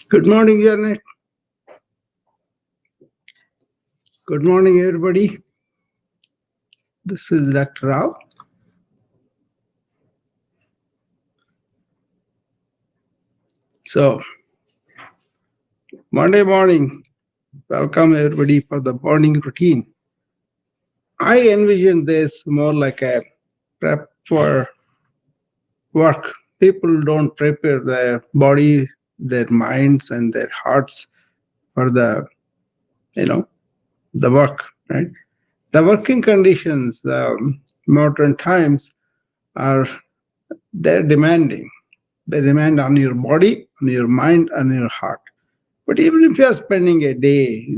Good morning, Janet. Good morning, everybody. This is Dr. Rao. So, Monday morning, welcome everybody for the morning routine. I envision this more like a prep for work. People don't prepare their body, their minds, and their hearts for the work, right? The working conditions, modern times, are they're demanding. They demand on your body, on your mind, and your heart. But even if you are spending a day,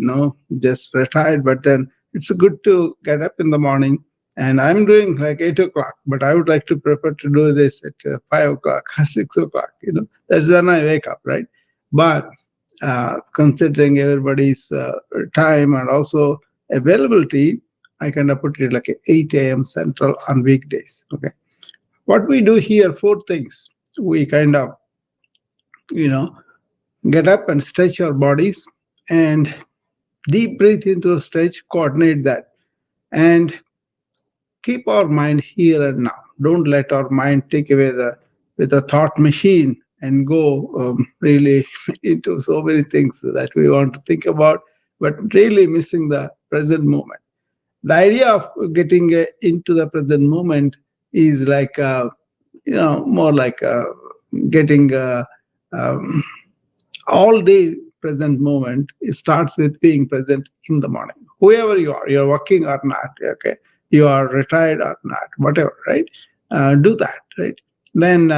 just retired, but then it's good to get up in the morning. And I'm doing like 8 o'clock, but I would like to prefer to do this at 5 o'clock, 6 o'clock. That's when I wake up, right? But considering everybody's time and also availability, I kind of put it like 8 a.m. Central on weekdays. Okay. What we do here, four things. We kind of, get up and stretch our bodies and deep breathe into a stretch, coordinate that, and keep our mind here and now. Don't let our mind take away with the thought machine and go really into so many things that we want to think about, but really missing the present moment. The idea of getting into the present moment is like, more like getting um, all day present moment. It starts with being present in the morning. Whoever you are, you're working or not, okay, you are retired or not, whatever, right? Do that, right? Then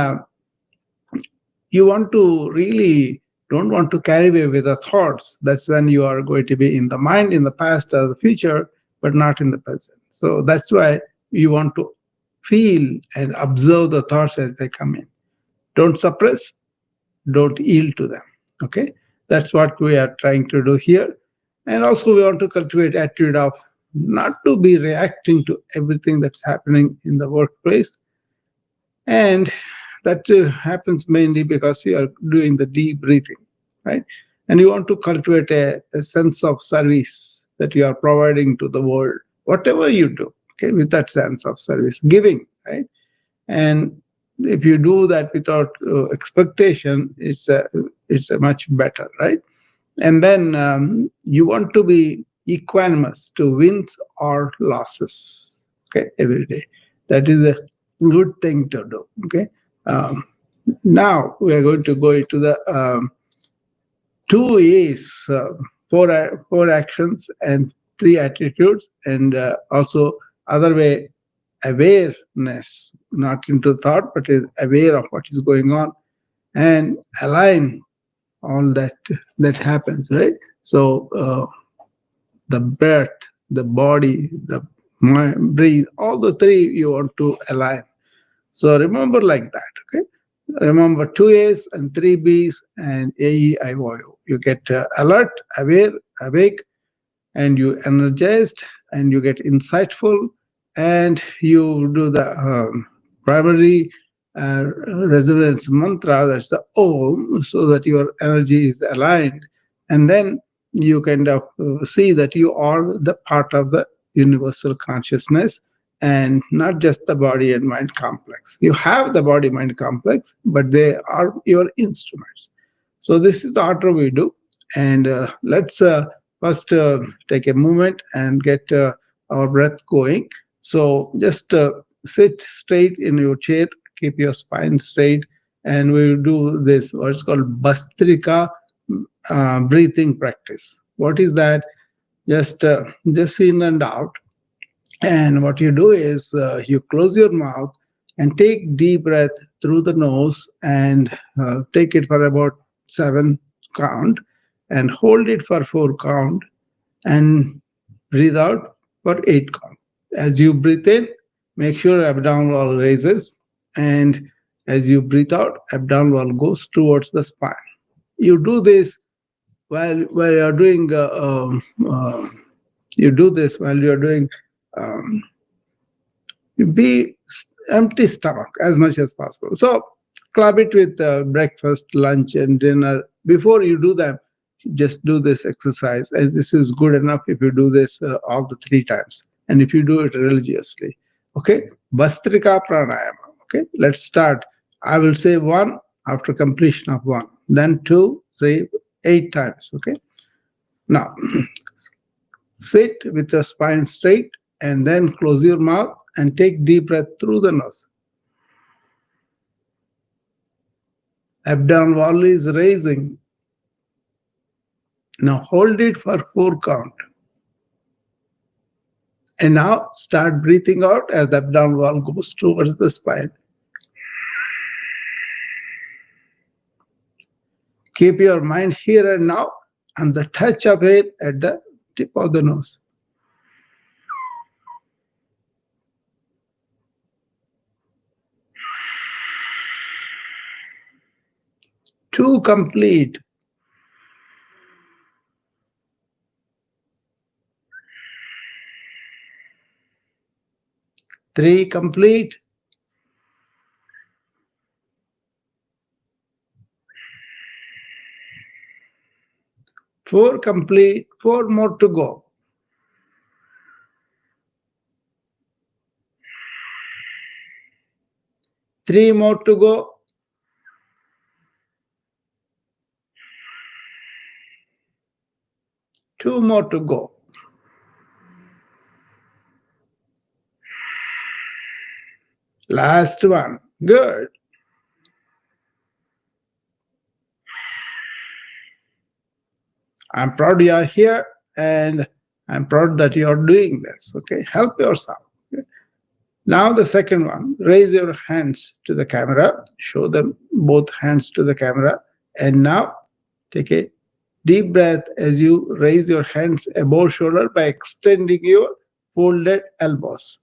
you want to really don't want to carry away with the thoughts. That's when you are going to be in the mind, in the past or the future, but not in the present. So that's why you want to feel and observe the thoughts as they come in. Don't suppress, don't yield to them. Okay, that's what we are trying to do here. And also we want to cultivate attitude of not to be reacting to everything that's happening in the workplace. And that happens mainly because you are doing the deep breathing, right? And you want to cultivate a sense of service that you are providing to the world, whatever you do, okay, with that sense of service, giving, right? And if you do that without expectation, it's a much better, right? And then you want to be equanimous to wins or losses, okay, every day. That is a good thing to do, okay. um, Now we are going to go into the two A's, four actions and three attitudes, and also other way, awareness, not into thought, but is aware of what is going on, and align all that happens, right? So the breath, the body, the mind, breathe, all the three you want to align. So remember like that, okay? Remember two A's and three B's and AEIOU. You get alert, aware, awake, and you energized, and you get insightful, and you do the primary resonance mantra, that's the Om, so that your energy is aligned, And then you kind of see that you are the part of the universal consciousness and not just the body and mind complex. You have the body mind complex, but they are your instruments. So this is the order we do. And let's first take a moment and get our breath going. So just sit straight in your chair, keep your spine straight, and we will do this, what's called Bastrika breathing practice. What is that? Just in and out. And what you do is you close your mouth and take deep breath through the nose and take it for about 7 count and hold it for 4 count and breathe out for 8 count. As you breathe in, make sure abdominal wall raises, and as you breathe out, abdominal wall goes towards the spine. You do this while you're doing you do this while you're doing um, be empty stomach as much as possible. So club it with breakfast, lunch, and dinner. Before you do them, just do this exercise, and this is good enough if you do this all the 3 times, and if you do it religiously. Okay, Bastrika Pranayama. Okay, let's start. I will say one after completion of one, then two, say 8 times. Okay, now sit with your spine straight and then close your mouth and take deep breath through the nose. Abdominal wall is raising. Now hold it for 4 count. And now start breathing out as the abdominal wall goes towards the spine. Keep your mind here and now and the touch of it at the tip of the nose. 2 complete. 3 complete. 4 complete. 4 more to go. 3 more to go. 2 more to go. Last one. Good. I'm proud you are here, and I'm proud that you are doing this. Okay, help yourself. Okay? Now the second one, raise your hands to the camera, show them both hands to the camera, and now take a deep breath as you raise your hands above shoulder by extending your folded elbows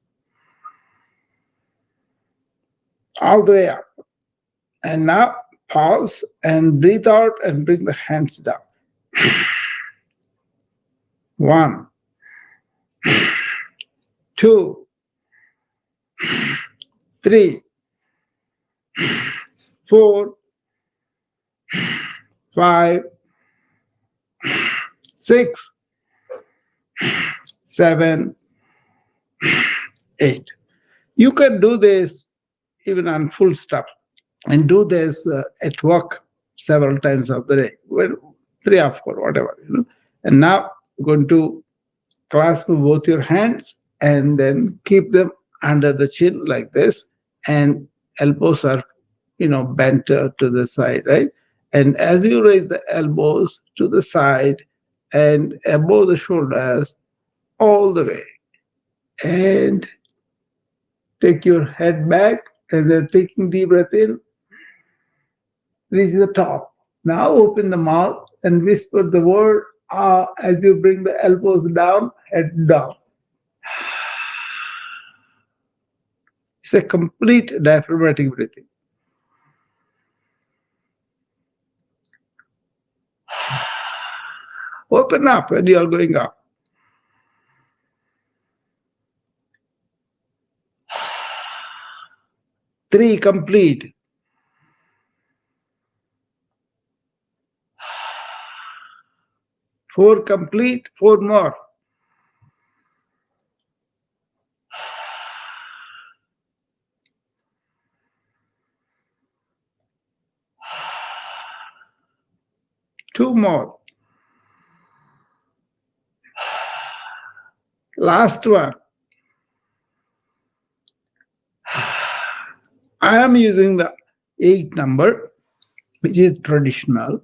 all the way up. And now pause and breathe out and bring the hands down. 1, 2, 3, 4, 5, 6, 7, 8. You can do this even on full stop and do this at work several times of the day, well, 3 or 4, whatever. And now you're going to clasp both your hands and then keep them under the chin like this, and elbows are bent to the side, right? And as you raise the elbows to the side and above the shoulders all the way, and take your head back, and then taking deep breath in, reach the top. Now open the mouth and whisper the word ah as you bring the elbows down, head down. It's a complete diaphragmatic breathing. Open up when you are going up. 3 complete. Four complete, four more. Two more. Last one. I am using the 8 number, which is traditional,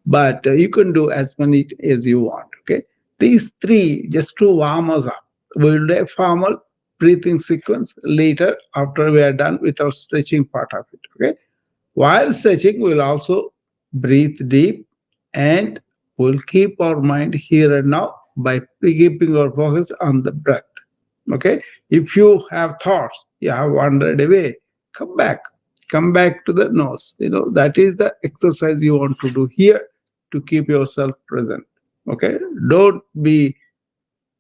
but you can do as many as you want. Okay. These three just to warm us up. We'll do a formal breathing sequence later after we are done with our stretching part of it. Okay. While stretching, we'll also breathe deep and we'll keep our mind here and now by keeping our focus on the breath. Okay. If you have thoughts, you have wandered away, come back. Come back to the nose. That is the exercise you want to do here to keep yourself present. Okay. Don't be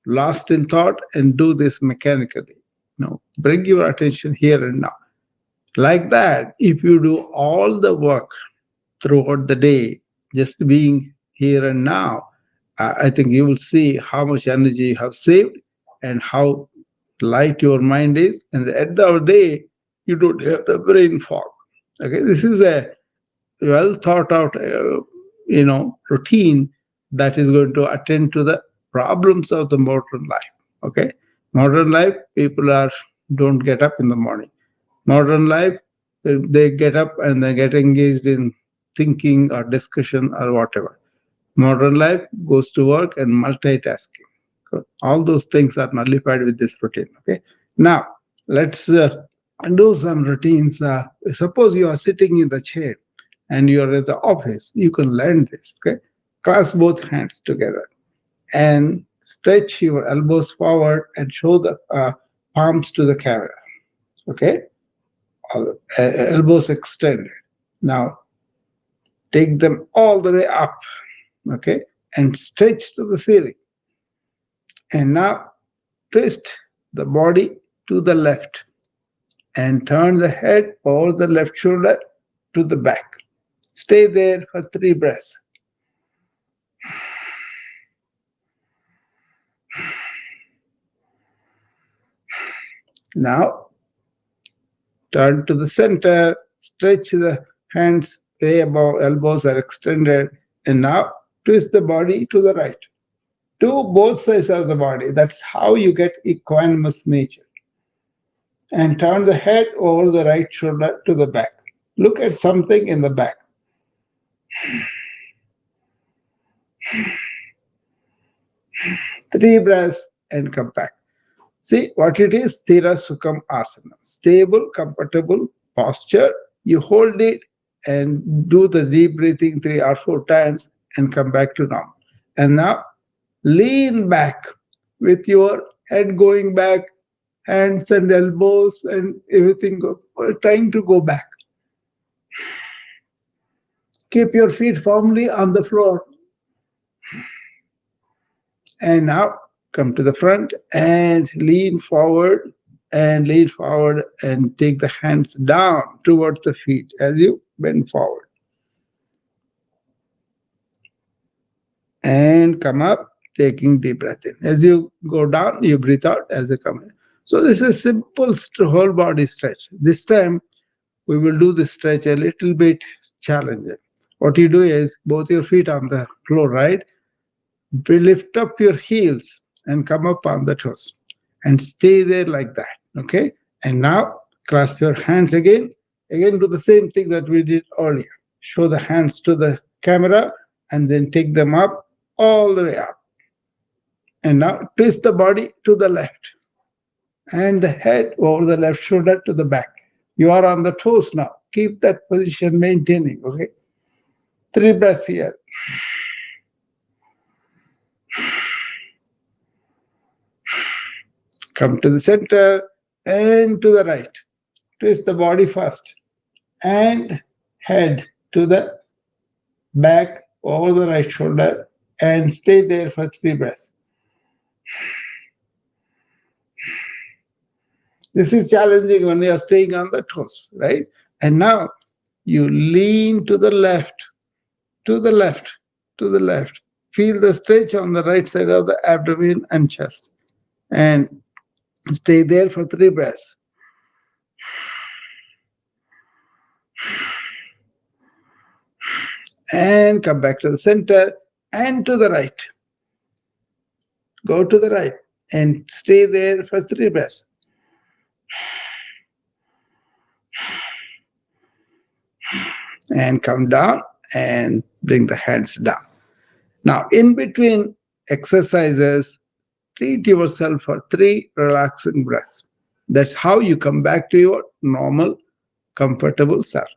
lost in thought and do this mechanically. No, bring your attention here and now. Like that, if you do all the work throughout the day, just being here and now, I think you will see how much energy you have saved and how light your mind is. And at the end of the day, you don't have the brain fog. Okay, this is a well thought out, routine that is going to attend to the problems of the modern life. Okay, modern life, people are don't get up in the morning. Modern life, they get up and they get engaged in thinking or discussion or whatever. Modern life goes to work and multitasking. All those things are nullified with this routine. Okay. Now let's do some routines. Suppose you are sitting in the chair and you are at the office. You can learn this. Okay. Clasp both hands together and stretch your elbows forward and show the palms to the camera. Okay. Elbows extended. Now take them all the way up. Okay. And stretch to the ceiling. And now twist the body to the left and turn the head over the left shoulder to the back. Stay there for 3 breaths. Now turn to the center, stretch the hands way above, elbows are extended, and now twist the body to the right. To both sides of the body. That's how you get equanimous nature. And turn the head over the right shoulder to the back. Look at something in the back. 3 breaths and come back. See what it is? Sthira Sukham Asana. Stable, comfortable posture. You hold it and do the deep breathing 3 or 4 times and come back to normal. And now lean back with your head going back, hands and elbows and everything trying to go back. Keep your feet firmly on the floor. And now come to the front and lean forward and take the hands down towards the feet as you bend forward. And come up, taking deep breath in. As you go down, you breathe out as you come in. So this is simple whole body stretch. This time we will do the stretch a little bit challenging. What you do is both your feet on the floor, right? Lift up your heels and come up on the toes and stay there like that. Okay. And now clasp your hands again. Again, do the same thing that we did earlier. Show the hands to the camera and then take them up all the way up. And now twist the body to the left and the head over the left shoulder to the back. You are on the toes now. Keep that position maintaining. Okay. 3 breaths here. Come to the center and to the right. Twist the body first and head to the back over the right shoulder and stay there for 3 breaths. This is challenging when you are staying on the toes, right? And now you lean to the left, to the left, to the left. Feel the stretch on the right side of the abdomen and chest. And stay there for 3 breaths. And come back to the center and to the right. Go to the right and stay there for 3 breaths. And come down and bring the hands down. Now, in between exercises, treat yourself for 3 relaxing breaths. That's how you come back to your normal, comfortable self.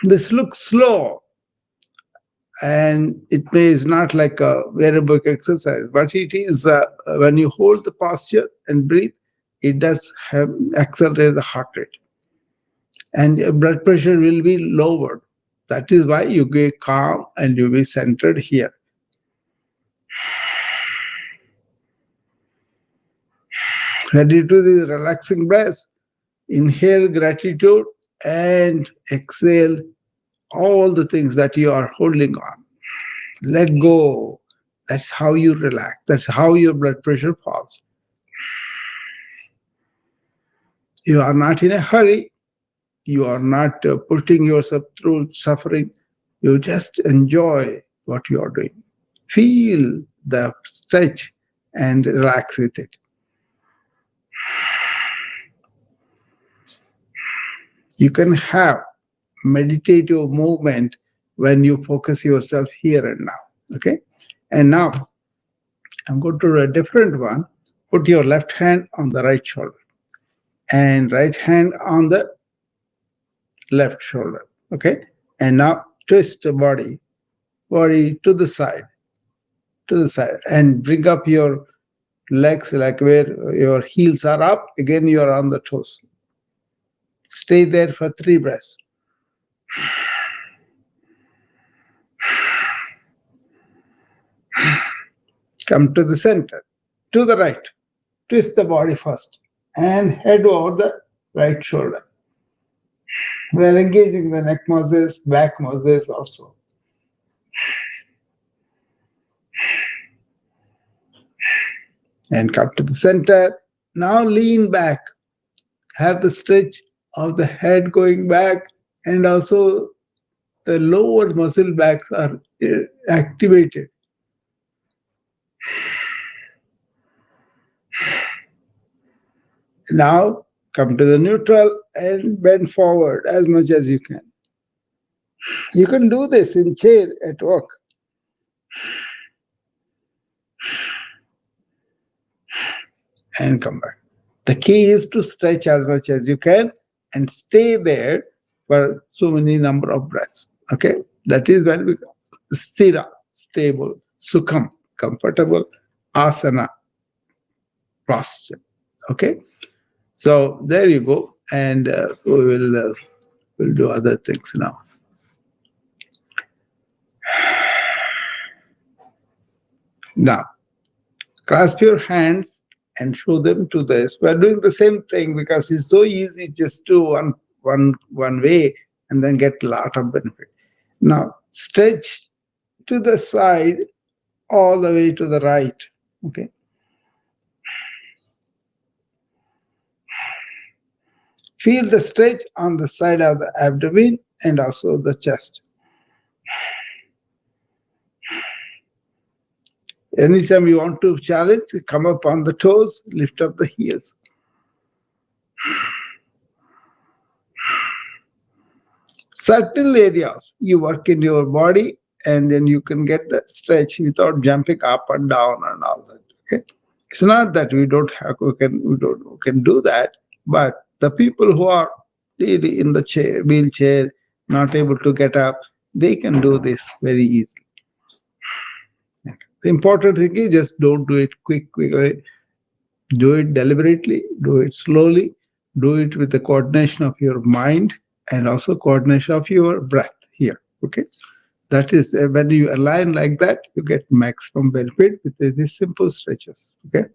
This looks slow, and it is not like a aerobic exercise, but it is when you hold the posture and breathe, it does have accelerate the heart rate, and your blood pressure will be lowered. That is why you get calm and you be centered here. When you do these relaxing breaths, inhale gratitude and exhale all the things that you are holding on. Let go. That's how you relax. That's how your blood pressure falls. You are not in a hurry. You are not putting yourself through suffering. You just enjoy what you are doing. Feel the stretch and relax with it. You can have meditative movement when you focus yourself here and now. Okay? And now I'm going to do a different one. Put your left hand on the right shoulder and right hand on the left shoulder. Okay? And now twist the body to the side, and bring up your legs like where your heels are up. Again, you are on the toes. Stay there for 3 breaths. Come to the center, to the right. Twist the body first and head over the right shoulder. We are engaging the neck muscles, back muscles also. And come to the center. Now lean back. Have the stretch of the head going back, and also the lower muscle backs are activated. Now come to the neutral and bend forward as much as you can. You can do this in chair at work. And come back. The key is to stretch as much as you can and stay there for so many number of breaths. Okay, that is when we sthira, stable, sukham, comfortable, asana, posture. Okay, so there you go, and we'll do other things now. Now, clasp your hands and show them to this. We're doing the same thing because it's so easy just to one way and then get a lot of benefit. Now, stretch to the side all the way to the right. Okay. Feel the stretch on the side of the abdomen and also the chest. Anytime you want to challenge, come up on the toes, lift up the heels. Certain areas you work in your body, and then you can get that stretch without jumping up and down and all that. Okay, it's not that we can do that, but the people who are really in the chair, wheelchair, not able to get up, they can do this very easily. The important thing is just don't do it quickly. Do it deliberately, do it slowly, do it with the coordination of your mind and also coordination of your breath here. Okay, that is when you align like that, you get maximum benefit with these simple stretches. Okay,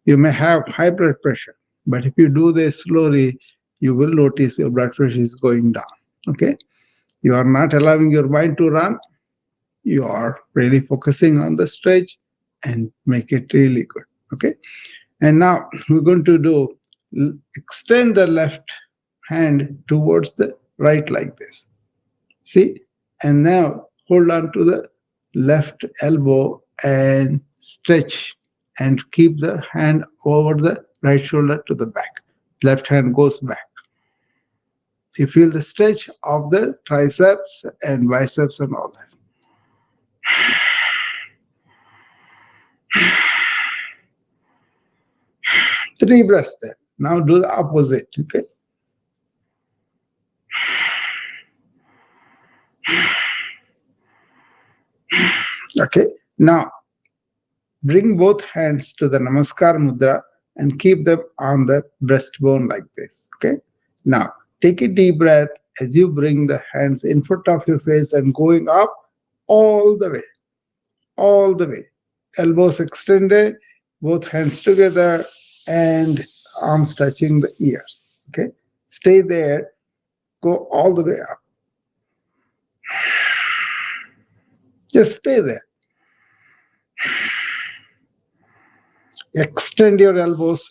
you may have high blood pressure, but if you do this slowly, you will notice your blood pressure is going down. Okay, you are not allowing your mind to run. you are really focusing on the stretch and make it really good. Okay. And now we're going to do extend the left hand towards the right like this. See? And now hold on to the left elbow and stretch and keep the hand over the right shoulder to the back. Left hand goes back. You feel the stretch of the triceps and biceps and all that. 3 breaths there. Now do the opposite. Okay. Okay. Now bring both hands to the Namaskar Mudra and keep them on the breastbone like this. Okay. Now take a deep breath as you bring the hands in front of your face and going up all the way, all the way. Elbows extended, both hands together, and arms touching the ears. Okay. Stay there. Go all the way up. Just stay there. Extend your elbows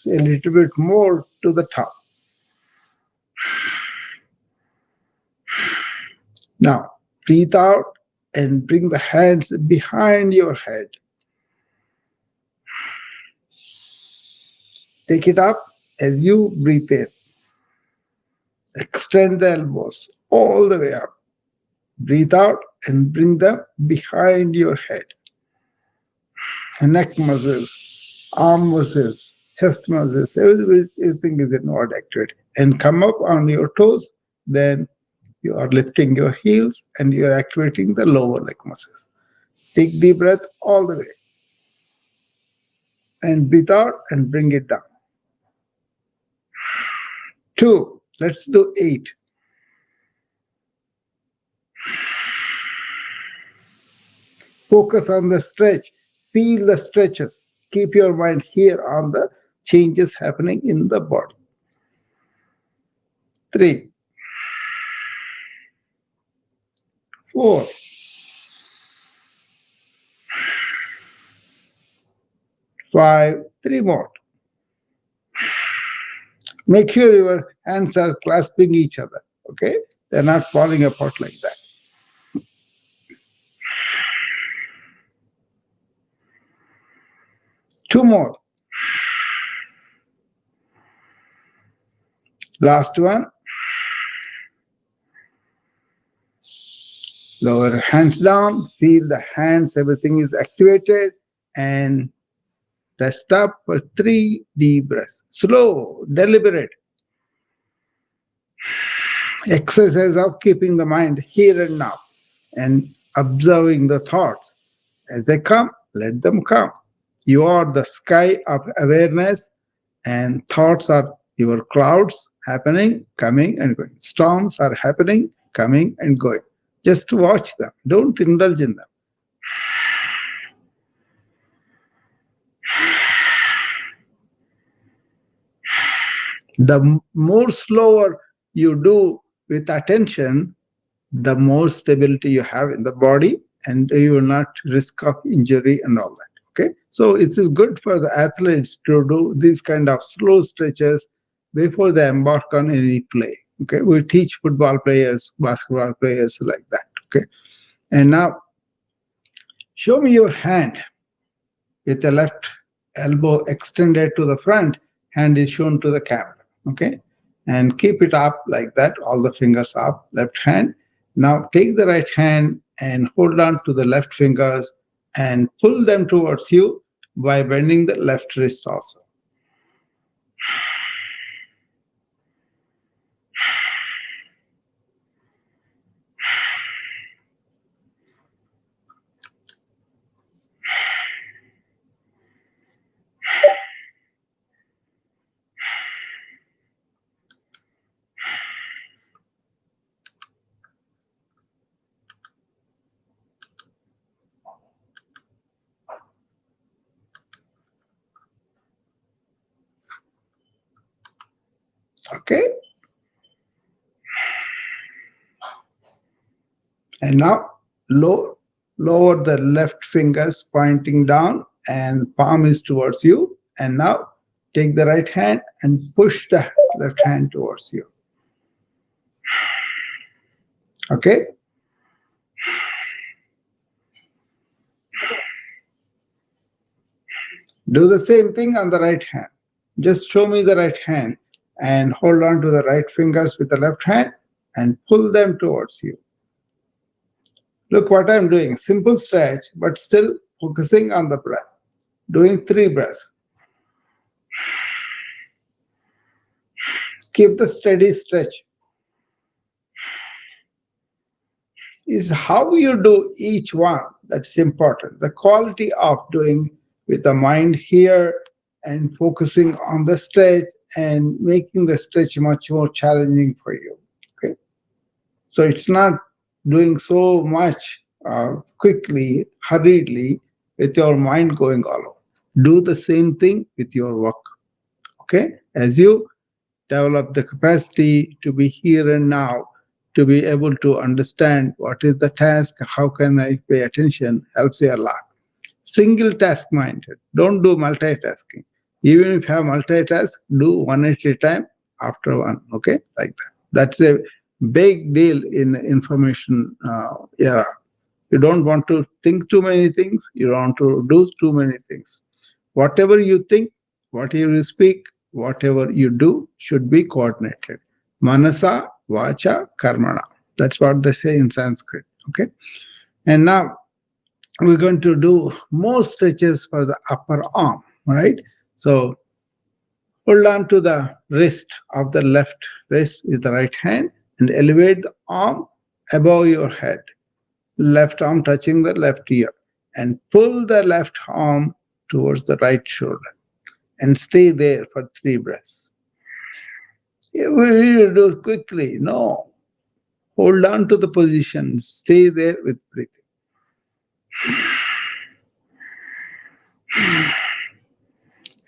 a little bit more to the top. Now, breathe out and bring the hands behind your head. Take it up as you breathe in. Extend the elbows all the way up. Breathe out and bring them behind your head. Neck muscles, arm muscles, chest muscles, everything is inward activity. And come up on your toes, then you are lifting your heels and you are activating the lower leg muscles. Take deep breath all the way. And breathe out and bring it down. 2. Let's do 8. Focus on the stretch. Feel the stretches. Keep your mind here on the changes happening in the body. 3, 4, 5, 3 more. Make sure your hands are clasping each other. Okay? They're not falling apart like that. 2 more. Last one. Lower hands down. Feel the hands. Everything is activated. And rest up for 3 deep breaths. Slow, deliberate. Exercise of keeping the mind here and now and observing the thoughts. As they come, let them come. You are the sky of awareness, and thoughts are your clouds happening, coming, and going. Storms are happening, coming, and going. Just watch them. Don't indulge in them. The more slower you do with attention, the more stability you have in the body, and you will not risk of injury and all that. Okay, so it is good for the athletes to do these kind of slow stretches before they embark on any play. Okay, we teach football players, basketball players like that. Okay, and now show me your hand with the left elbow extended to the front. Hand is shown to the camera. Okay, and keep it up like that, all the fingers up, left hand. Now take the right hand and hold on to the left fingers and pull them towards you by bending the left wrist also. Okay, and now Lower the left fingers pointing down and palm is towards you. And now take the right hand and push the left hand towards you. Okay? Do the same thing on the right hand. Just show me the right hand and hold on to the right fingers with the left hand and pull them towards you. Look what I'm doing. Simple stretch, but still focusing on the breath. Doing 3 breaths. Keep the steady stretch. Is how you do each one that's important. The quality of doing with the mind here and focusing on the stretch and making the stretch much more challenging for you. Okay, so it's not doing so much quickly, hurriedly, with your mind going all over. Do the same thing with your work. Okay, as you develop the capacity to be here and now, to be able to understand what is the task, how can I pay attention, helps you a lot. Single task minded. Don't do multitasking. Even if you have multitask, do one at a time after one. Okay, like that. That's a big deal in information era. You don't want to think too many things. You don't want to do too many things. Whatever you think, whatever you speak, whatever you do should be coordinated. Manasa, vacha, karmana. That's what they say in Sanskrit. Okay. And now we're going to do more stretches for the upper arm, right? So hold on to the wrist of the left wrist with the right hand and elevate the arm above your head. Left arm touching the left ear and pull the left arm towards the right shoulder and stay there for 3 breaths. You do it quickly. No. Hold on to the position. Stay there with breathing.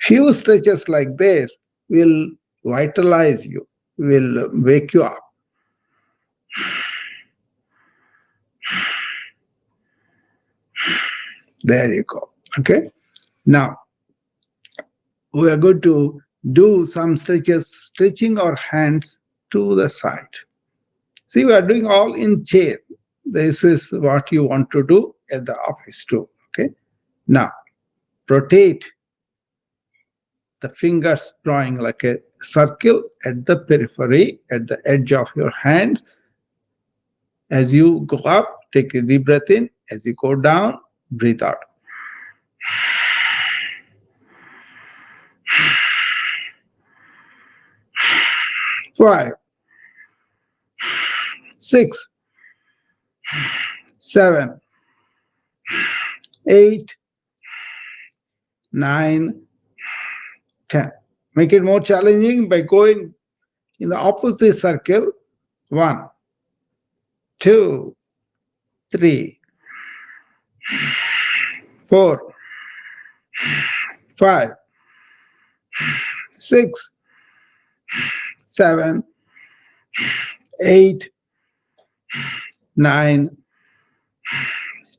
Few stretches like this will vitalize you, will wake you up. There you go. Okay. Now, we are going to do some stretches, stretching our hands to the side. See, we are doing all in chair. This is what you want to do at the office too. Okay. Now, rotate the fingers drawing like a circle at the periphery, at the edge of your hand. As you go up, take a deep breath in. As you go down, breathe out. 5, 6, 7, 8, 9, 10. Make it more challenging by going in the opposite circle. 1, 2, 3, 4, 5, 6, 7, 8, 9,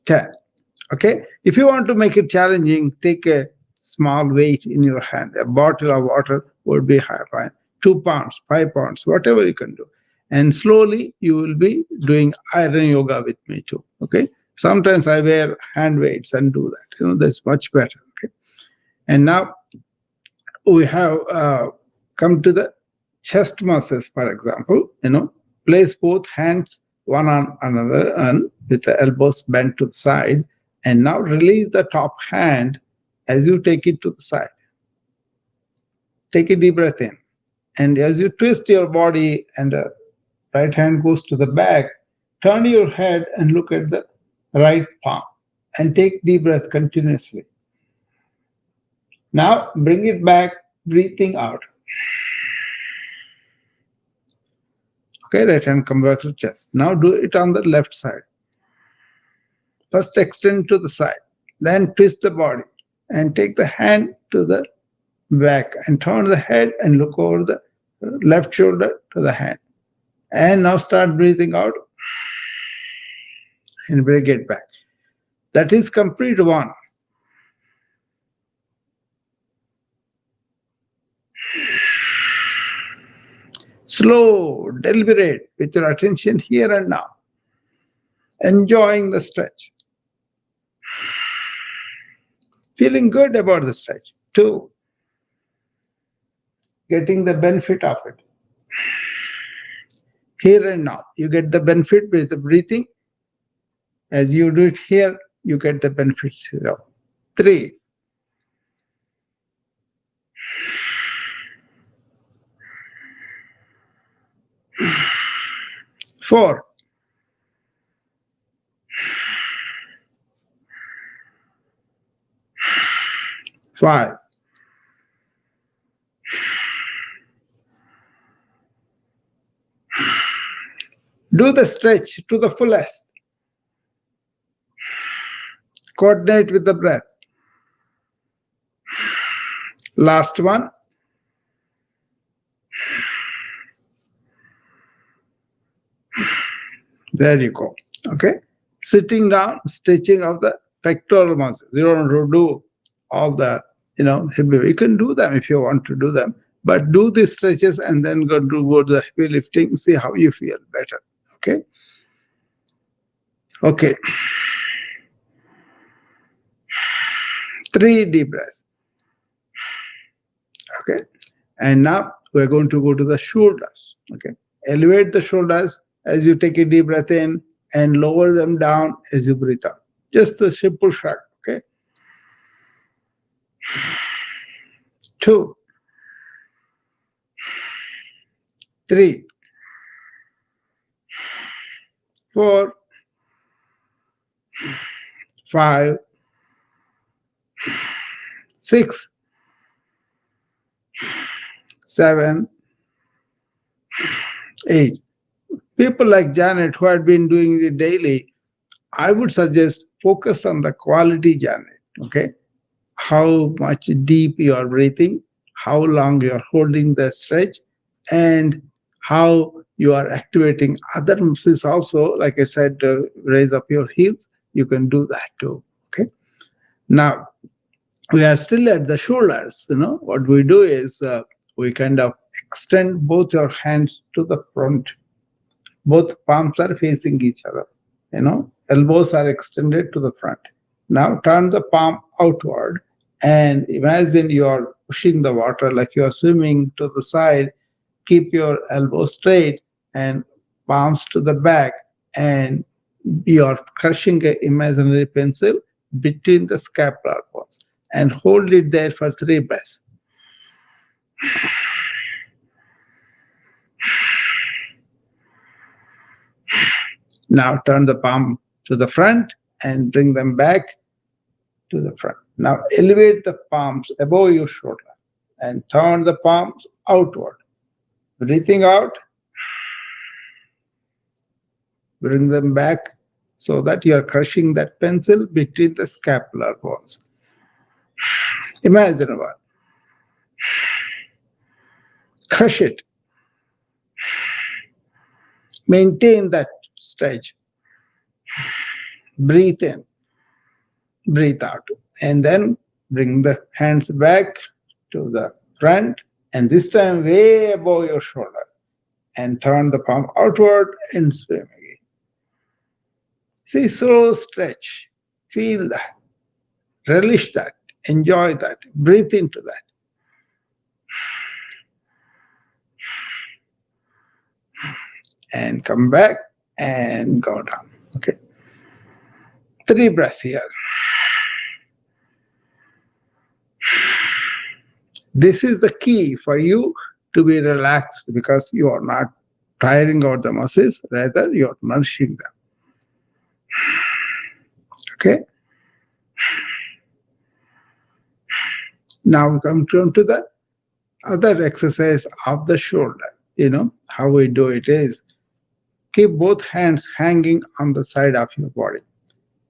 10. Okay. If you want to make it challenging, take a small weight in your hand. A bottle of water would be fine. 2 pounds, 5 pounds, whatever you can do. And slowly you will be doing iron yoga with me too. Okay. Sometimes I wear hand weights and do that. That's much better. Okay. And now we have come to the chest muscles, for example. Place both hands one on another and with the elbows bent to the side. And now release the top hand as you take it to the side. Take a deep breath in. And as you twist your body and the right hand goes to the back, turn your head and look at the right palm and take deep breath continuously. Now bring it back, breathing out. Okay, right hand come back to chest. Now do it on the left side. First extend to the side, then twist the body and take the hand to the back and turn the head and look over the left shoulder to the hand. And now start breathing out and bring it back. That is complete one. Slow, deliberate, with your attention here and now, enjoying the stretch, feeling good about the stretch. Two, getting the benefit of it. Here and now, you get the benefit with the breathing. As you do it here, you get the benefits here. Three, four, five, do the stretch to the fullest. Coordinate with the breath. Last one. There you go. Okay. Sitting down, stretching of the pectoral muscles. You don't have to do all the, heavy. You can do them if you want to do them, but do these stretches and then go to the heavy lifting. See how you feel better. Okay. Okay. 3 deep breaths. Okay. And now we're going to go to the shoulders. Okay. Elevate the shoulders as you take a deep breath in and lower them down as you breathe out. Just a simple shrug. Okay. 2, 3, 4, 5, 6, 7, 8. People like Janet who had been doing it daily, I would suggest focus on the quality, Janet. Okay. How much deep you are breathing, how long you are holding the stretch, and how you are activating other muscles also. Like I said, raise up your heels. You can do that too. Okay. Now, we are still at the shoulders. What we do is we kind of extend both your hands to the front. Both palms are facing each other. Elbows are extended to the front. Now turn the palm outward and imagine you are pushing the water like you are swimming to the side. Keep your elbows straight and palms to the back, and you are crushing an imaginary pencil between the scapular bones, and hold it there for 3 breaths. Now turn the palm to the front and bring them back to the front. Now elevate the palms above your shoulder and turn the palms outward. Breathing out, bring them back so that you are crushing that pencil between the scapular bones. Imagine one. Crush it. Maintain that stretch. Breathe in, breathe out, and then bring the hands back to the front, and this time way above your shoulder, and turn the palm outward and swim again. See, slow stretch. Feel that. Relish that. Enjoy that. Breathe into that. And come back and go down. Okay. 3 breaths here. This is the key for you to be relaxed, because you are not tiring out the muscles, rather you are nourishing them. Okay. Now we come to the other exercise of the shoulder. How we do it is keep both hands hanging on the side of your body.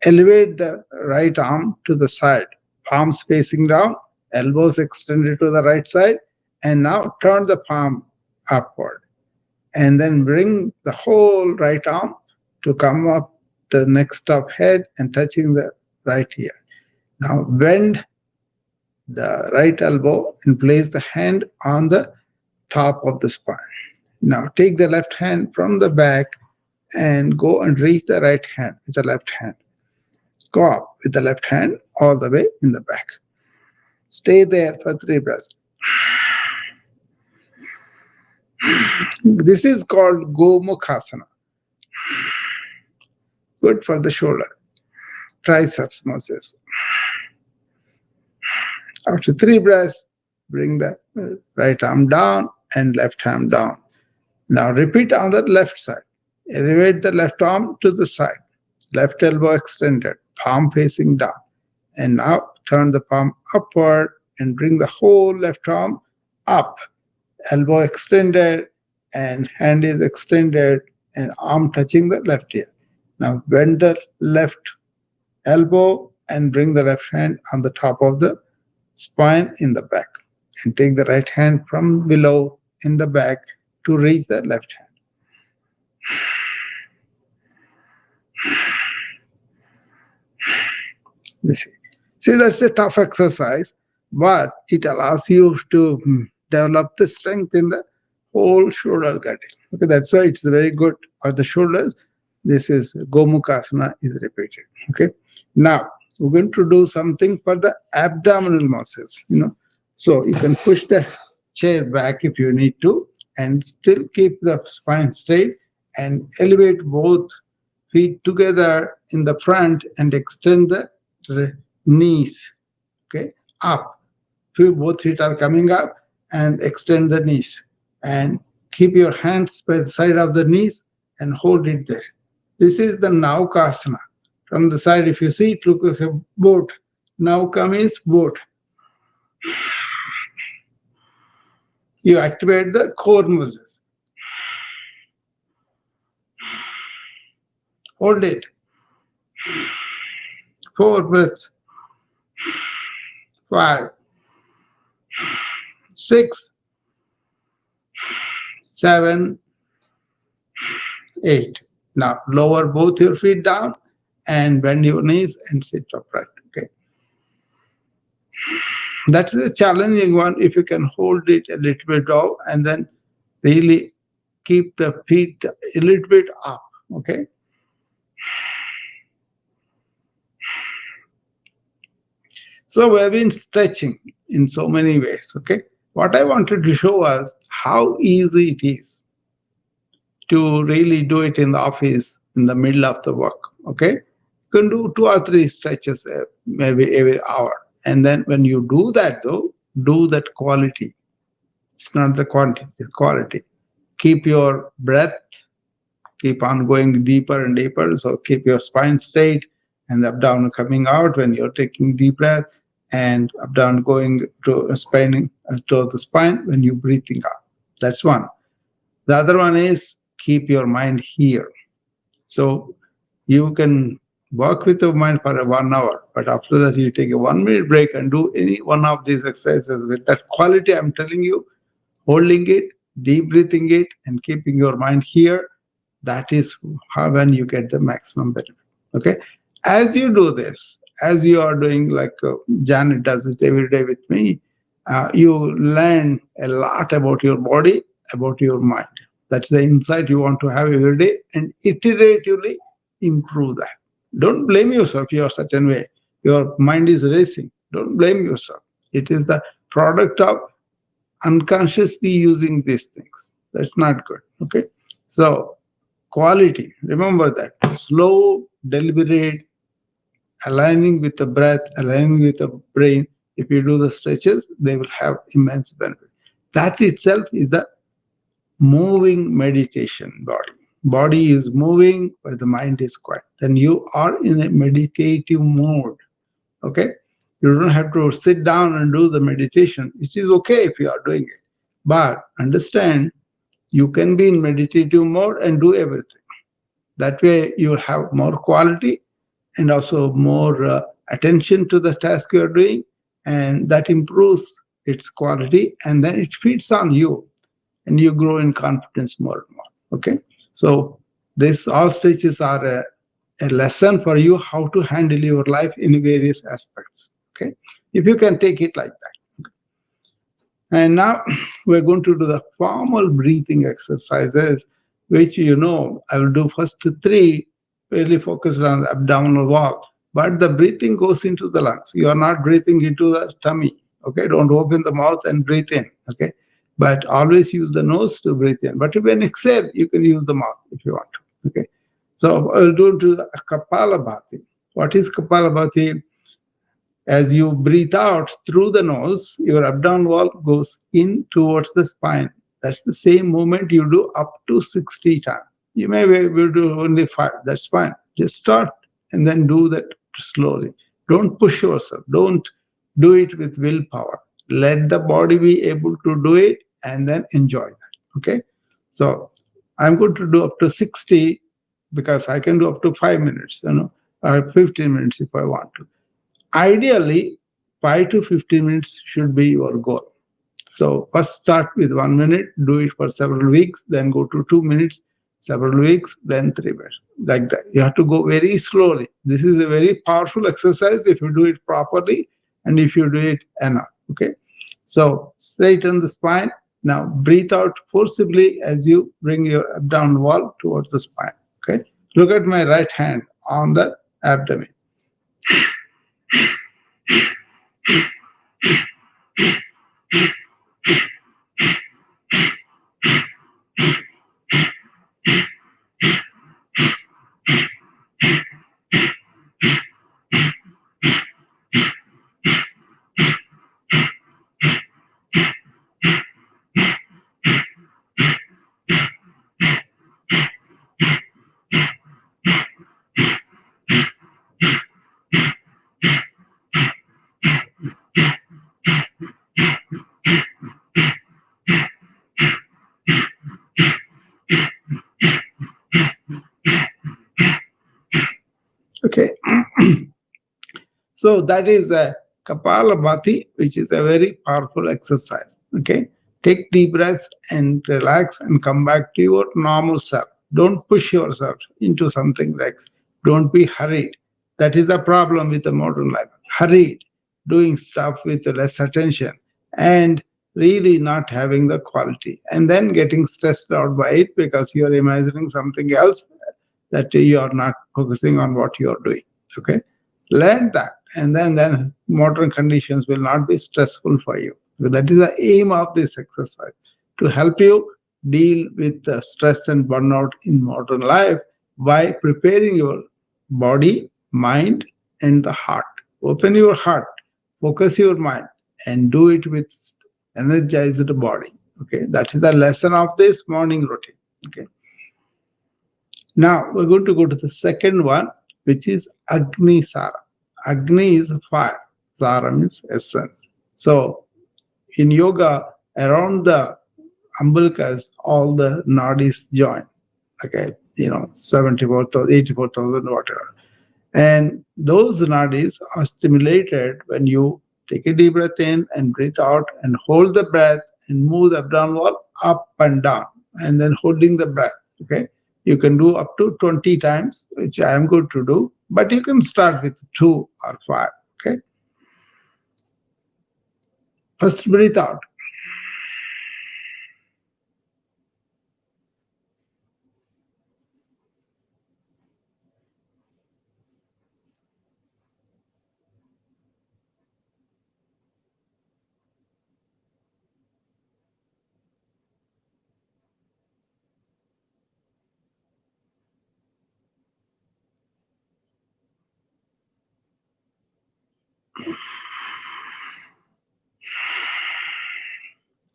Elevate the right arm to the side, palms facing down, elbows extended to the right side, and now turn the palm upward. And then bring the whole right arm to come up the next top head and touching the right here. Now bend the right elbow and place the hand on the top of the spine. Now take the left hand from the back and go and reach the right hand with the left hand. Go up with the left hand all the way in the back. Stay there for 3 breaths. This is called Gomukhasana. Good for the shoulder, triceps muscles. After 3 breaths, bring the right arm down and left arm down. Now repeat on the left side. Elevate the left arm to the side. Left elbow extended, palm facing down. And now turn the palm upward and bring the whole left arm up. Elbow extended and hand is extended and arm touching the left ear. Now bend the left elbow and bring the left hand on the top of the spine in the back. And take the right hand from below in the back to reach the left hand. See, that's a tough exercise, but it allows you to develop the strength in the whole shoulder girdle. Okay, that's why it's very good for the shoulders. This is Gomukhasana is repeated. Okay, now we're going to do something for the abdominal muscles. So you can push the chair back if you need to, and still keep the spine straight, and elevate both feet together in the front and extend the knees. Okay, up. Both feet are coming up, and extend the knees, and keep your hands by the side of the knees and hold it there. This is the Naukasana. From the side, if you see, it looks like a boat. Nauka means boat. You activate the core muscles. Hold it. 4 breaths. 5, 6, 7, 8. Now lower both your feet down and bend your knees and sit upright. Okay. That's a challenging one if you can hold it a little bit down and then really keep the feet a little bit up. Okay. So we have been stretching in so many ways. Okay. What I wanted to show us how easy it is to really do it in the office in the middle of the work. Okay. You can do 2 or 3 stretches maybe every hour. And then when you do that though, do that quality. It's not the quantity, it's quality. Keep your breath, keep on going deeper and deeper. So keep your spine straight and the abdomen coming out when you're taking deep breath, and abdomen going to spine to the spine when you're breathing out. That's one. The other one is keep your mind here. So you can work with your mind for 1 hour, but after that you take a 1-minute break and do any one of these exercises with that quality I'm telling you, holding it, deep breathing it, and keeping your mind here. That is how when you get the maximum benefit. Okay. As you do this, as you are doing like Janet does it every day with me, you learn a lot about your body, about your mind. That's the insight you want to have every day, and iteratively improve that. Don't blame yourself you are certain way. Your mind is racing. Don't blame yourself. It is the product of unconsciously using these things. That's not good. Okay. So quality, remember that. Slow, deliberate, aligning with the breath, aligning with the brain. If you do the stretches, they will have immense benefit. That itself is the moving meditation body. Body is moving, but the mind is quiet. Then you are in a meditative mode. Okay? You don't have to sit down and do the meditation, which is okay if you are doing it. But understand, you can be in meditative mode and do everything. That way you will have more quality and also more attention to the task you are doing, and that improves its quality, and then it feeds on you and you grow in confidence more and more. Okay, so this all stretches are a lesson for you how to handle your life in various aspects. Okay, if you can take it like that. And now we're going to do the formal breathing exercises, which I will do first three, really focused on the abdominal wall. But the breathing goes into the lungs. You are not breathing into the tummy. Okay, don't open the mouth and breathe in. Okay, but always use the nose to breathe in. But if you exhale, you can use the mouth if you want to. Okay, so I'll do to the Kapalabhati. What is Kapalabhati? As you breathe out through the nose, your abdominal wall goes in towards the spine. That's the same movement you do up to 60 times. You may be able to do only 5. That's fine. Just start and then do that slowly. Don't push yourself. Don't do it with willpower. Let the body be able to do it and then enjoy that. Okay? So I'm going to do up to 60 because I can do up to 5 minutes, or 15 minutes if I want to. Ideally, 5 to 15 minutes should be your goal. So first start with 1 minute, do it for several weeks, then go to 2 minutes, several weeks, then 3 minutes. Like that. You have to go very slowly. This is a very powerful exercise if you do it properly and if you do it enough. Okay. So straighten the spine. Now breathe out forcibly as you bring your abdominal wall towards the spine. Okay. Look at my right hand on the abdomen. Okay. So that is a Kapalabhati, which is a very powerful exercise. Okay. Take deep breaths and relax and come back to your normal self. Don't push yourself into something like, don't be hurried. That is the problem with the modern life. Hurried, doing stuff with less attention and really not having the quality, and then getting stressed out by it because you are imagining something else, that you are not focusing on what you are doing. Okay, learn that, and then modern conditions will not be stressful for you. So that is the aim of this exercise, to help you deal with the stress and burnout in modern life by preparing your body, mind, and the heart. Open your heart, focus your mind, and do it with energized body. Okay, that is the lesson of this morning routine. Okay. Now we're going to go to the second one, which is Agni Sara. Agni is fire, Sara means essence. So in yoga, around the umbilicus, all the nadis join. Okay, 74,000, 84,000, whatever. And those nadis are stimulated when you take a deep breath in and breathe out and hold the breath and move the abdominal wall up and down and then holding the breath. Okay. You can do up to 20 times, which I am going to do, but you can start with 2 or 5. Okay. First, breathe out.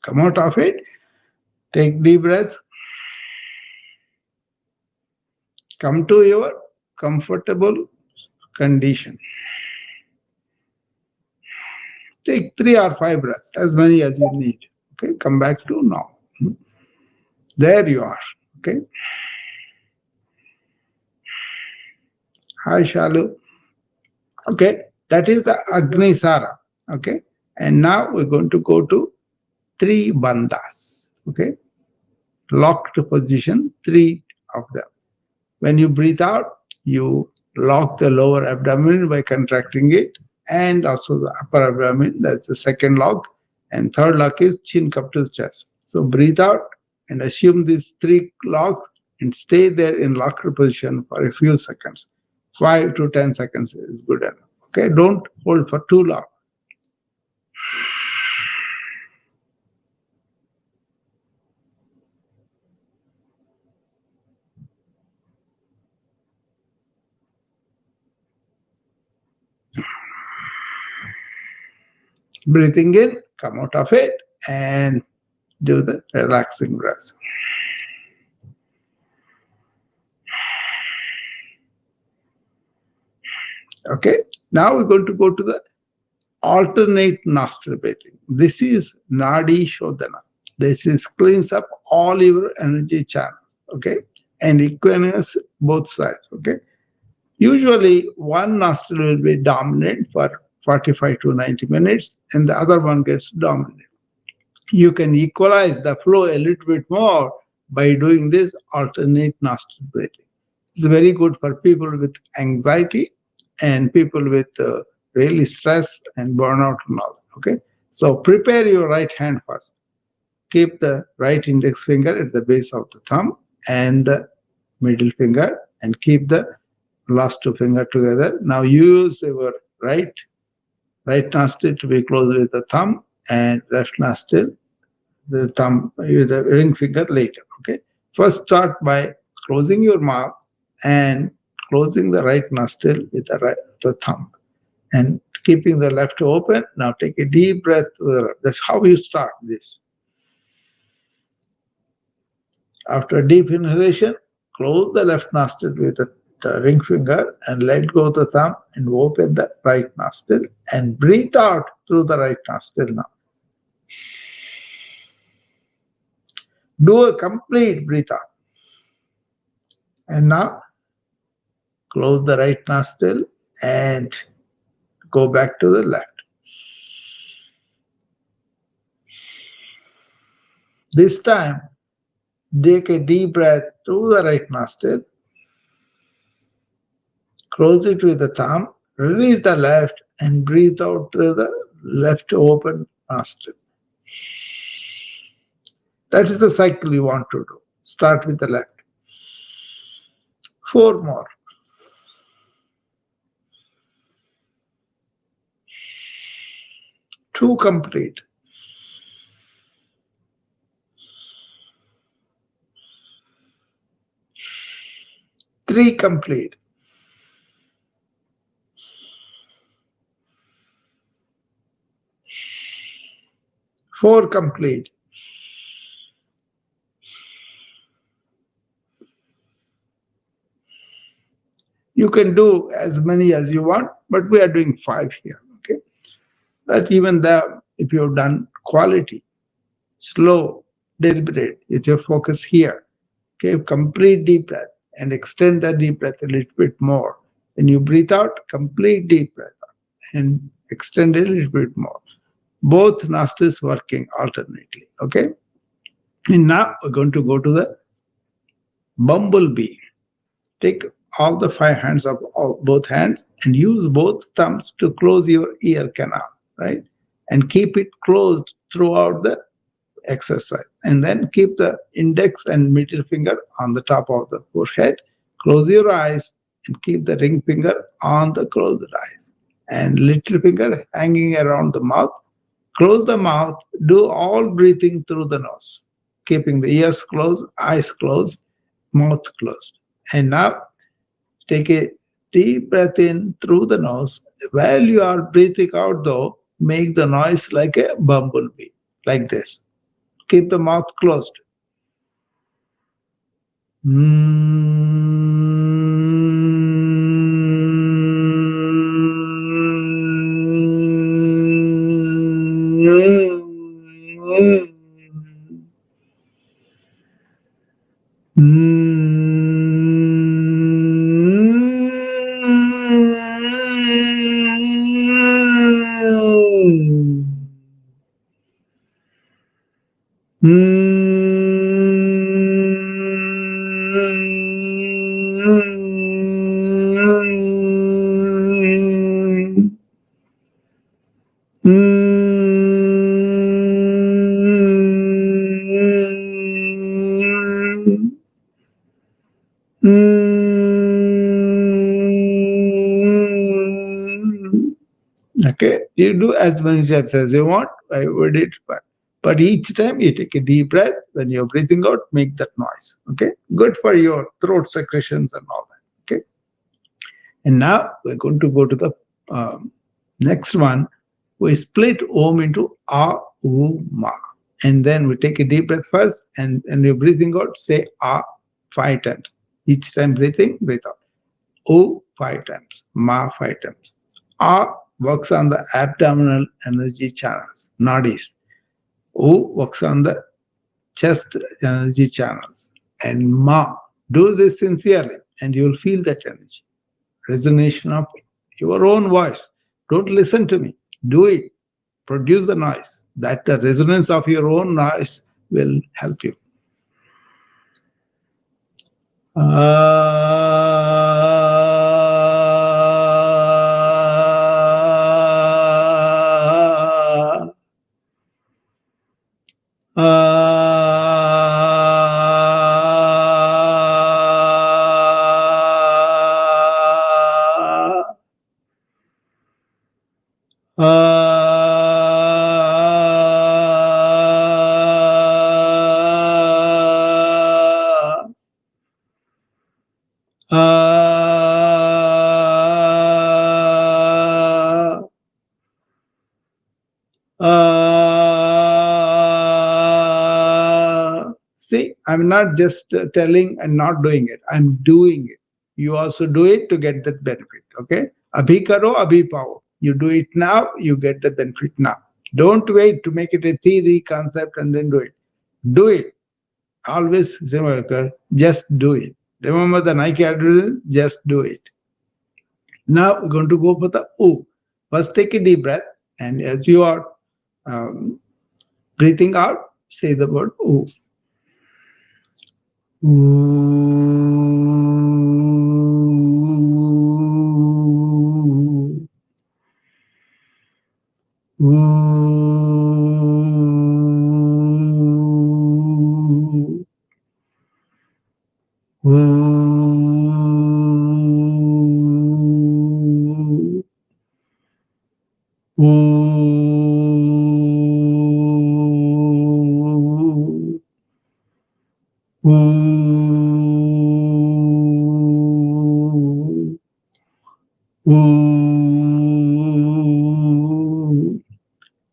Come out of it. Take deep breaths. Come to your comfortable condition. Take 3 or 5 breaths, as many as you need. Okay, come back to now. There you are. Okay. Hi, Shalu. Okay, that is the Agni Sara. Okay, and now we're going to go to 3 bandhas. Okay, locked position, 3 of them. When you breathe out, you lock the lower abdomen by contracting it, and also the upper abdomen. That's the second lock. And third lock is chin cup to the chest. So breathe out and assume these three locks and stay there in locked position for a few seconds. 5 to 10 seconds is good enough. Okay, don't hold for too long. Breathing in, come out of it, and do the relaxing breath. Okay, now we're going to go to the alternate nostril breathing. This is Nadi Shodhana. This is cleans up all your energy channels, okay, and equinox both sides, okay. Usually, one nostril will be dominant for 45 to 90 minutes, and the other one gets dominant. You can equalize the flow a little bit more by doing this alternate nostril breathing. It's very good for people with anxiety and people with really stress and burnout and all that. Okay, so prepare your right hand first. Keep the right index finger at the base of the thumb and the middle finger, and keep the last two fingers together. Now use your right nostril to be close with the thumb, and left nostril the thumb with the ring finger later. Okay, first start by closing your mouth and closing the right nostril with the thumb, and keeping the left open. Now take a deep breath. That's how you start this. After deep inhalation, close the left nostril with the ring finger and let go of the thumb, and open the right nostril and breathe out through the right nostril now. Do a complete breathe out. And now close the right nostril and go back to the left. This time, take a deep breath through the right nostril, close it with the thumb, release the left, and breathe out through the left open nostril. That is the cycle you want to do. Start with the left. 4 more. 2 complete. 3 complete. 4 complete. You can do as many as you want, but we are doing 5 here. Okay. But even there, if you've done quality, slow, deliberate, with your focus here, okay, complete deep breath and extend that deep breath a little bit more. When you breathe out, complete deep breath out and extend a little bit more. Both nostrils working alternately. Okay. And now we're going to go to the bumblebee. Take all the 5 hands of both hands and use both thumbs to close your ear canal, right? And keep it closed throughout the exercise. And then keep the index and middle finger on the top of the forehead. Close your eyes and keep the ring finger on the closed eyes. And little finger hanging around the mouth. Close the mouth. Do all breathing through the nose, keeping the ears closed, eyes closed, mouth closed. And now take a deep breath in through the nose. While you are breathing out, though, make the noise like a bumblebee, like this. Keep the mouth closed. Mm. Okay, you do as many times as you want. I would it, but each time you take a deep breath. When you're breathing out, make that noise. Okay, good for your throat secretions and all that. Okay, and now we're going to go to the um, next one. We split Om into A, U, Ma, and then we take a deep breath first, and you're breathing out. Say A 5 times. Each time breathing, breathe out. O 5 times, Ma 5 times. A works on the abdominal energy channels, nadis. O works on the chest energy channels. And Ma, do this sincerely, and you will feel that energy, resonation of your own voice. Don't listen to me. Do it. Produce the noise. That the resonance of your own noise will help you. Ah, ah, ah, ah, see, I'm not just telling and not doing it. I'm doing it. You also do it to get that benefit. Okay? Abhi karo, abhi pao. You do it now, you get the benefit now. Don't wait to make it a theory concept and then do it. Do it. Always say, okay, just do it. Remember the Nike advertisement? Just do it. Now we're going to go for the O. First, take a deep breath, and as you are um, breathing out, say the word O. Ooh. Ooh. Ooh. Ooh. Ooh. Ooh.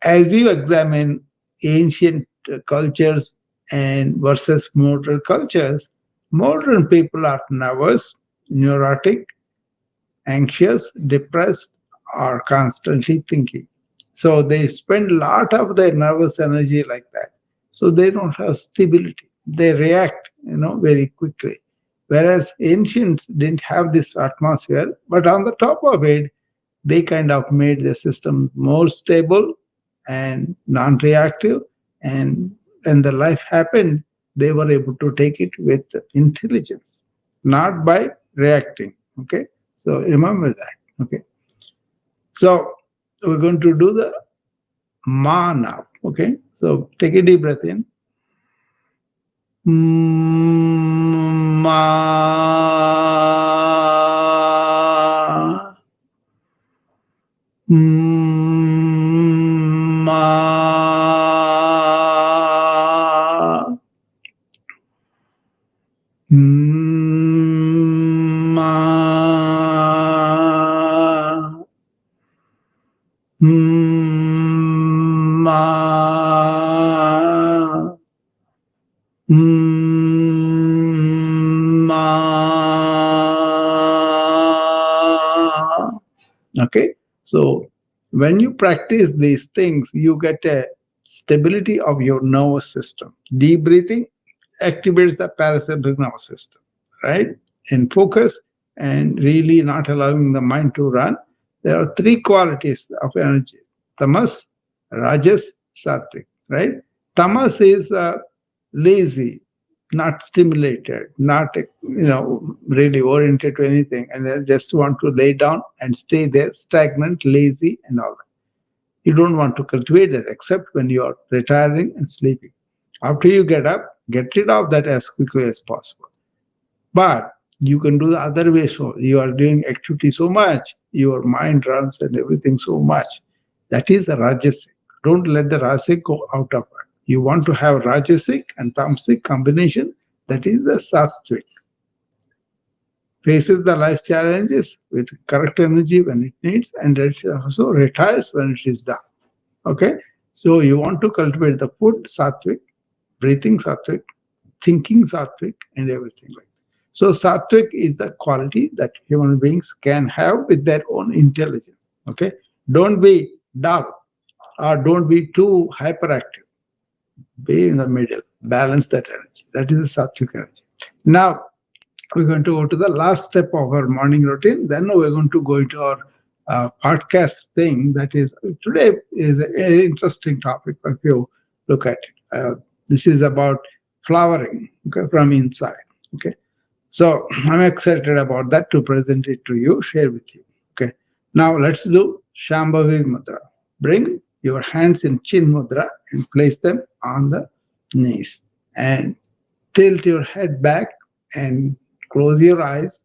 As you examine ancient cultures and versus modern cultures, modern people are nervous, neurotic, anxious, depressed, or constantly thinking. So they spend a lot of their nervous energy like that. So they don't have stability. They react, very quickly. Whereas ancients didn't have this atmosphere, but on the top of it, they kind of made the system more stable and non-reactive. And when the life happened, they were able to take it with intelligence, not by reacting. Okay, so remember that. Okay, so we're going to do the ma now. Okay, so take a deep breath in. Ma. Ma. Ma. Ma. Ma. Okay, so when you practice these things, you get a stability of your nervous system. Deep breathing activates the parasympathetic nervous system, right? And focus and really not allowing the mind to run. There are three qualities of energy: tamas, rajas, sattvic, right? Tamas is lazy, not stimulated, not really oriented to anything, and they just want to lay down and stay there, stagnant, lazy, and all that. You don't want to cultivate that except when you are retiring and sleeping. After you get up, get rid of that as quickly as possible. But You can do the other way. So you are doing activity so much, your mind runs and everything so much. That is a rajasic. Don't let the rajasic go out of it. You want to have rajasic and tamasic combination. That is the sattvic. Faces the life challenges with correct energy when it needs, and it also retires when it is done. Okay, so you want to cultivate the food sattvic, breathing sattvic, thinking sattvic, and everything like that. So sattvic is the quality that human beings can have with their own intelligence. Okay, don't be dull or don't be too hyperactive. Be in the middle, balance that energy. That is the sattvic energy. Now we're going to go to the last step of our morning routine. Then we're going to go into our podcast thing. That is, today is a very interesting topic if you look at it. This is about flowering, okay, from inside. Okay, so I'm excited about that to present it to you, share with you. Okay, now let's do Shambhavi Mudra. Bring your hands in Chin Mudra and place them on the knees and tilt your head back and close your eyes.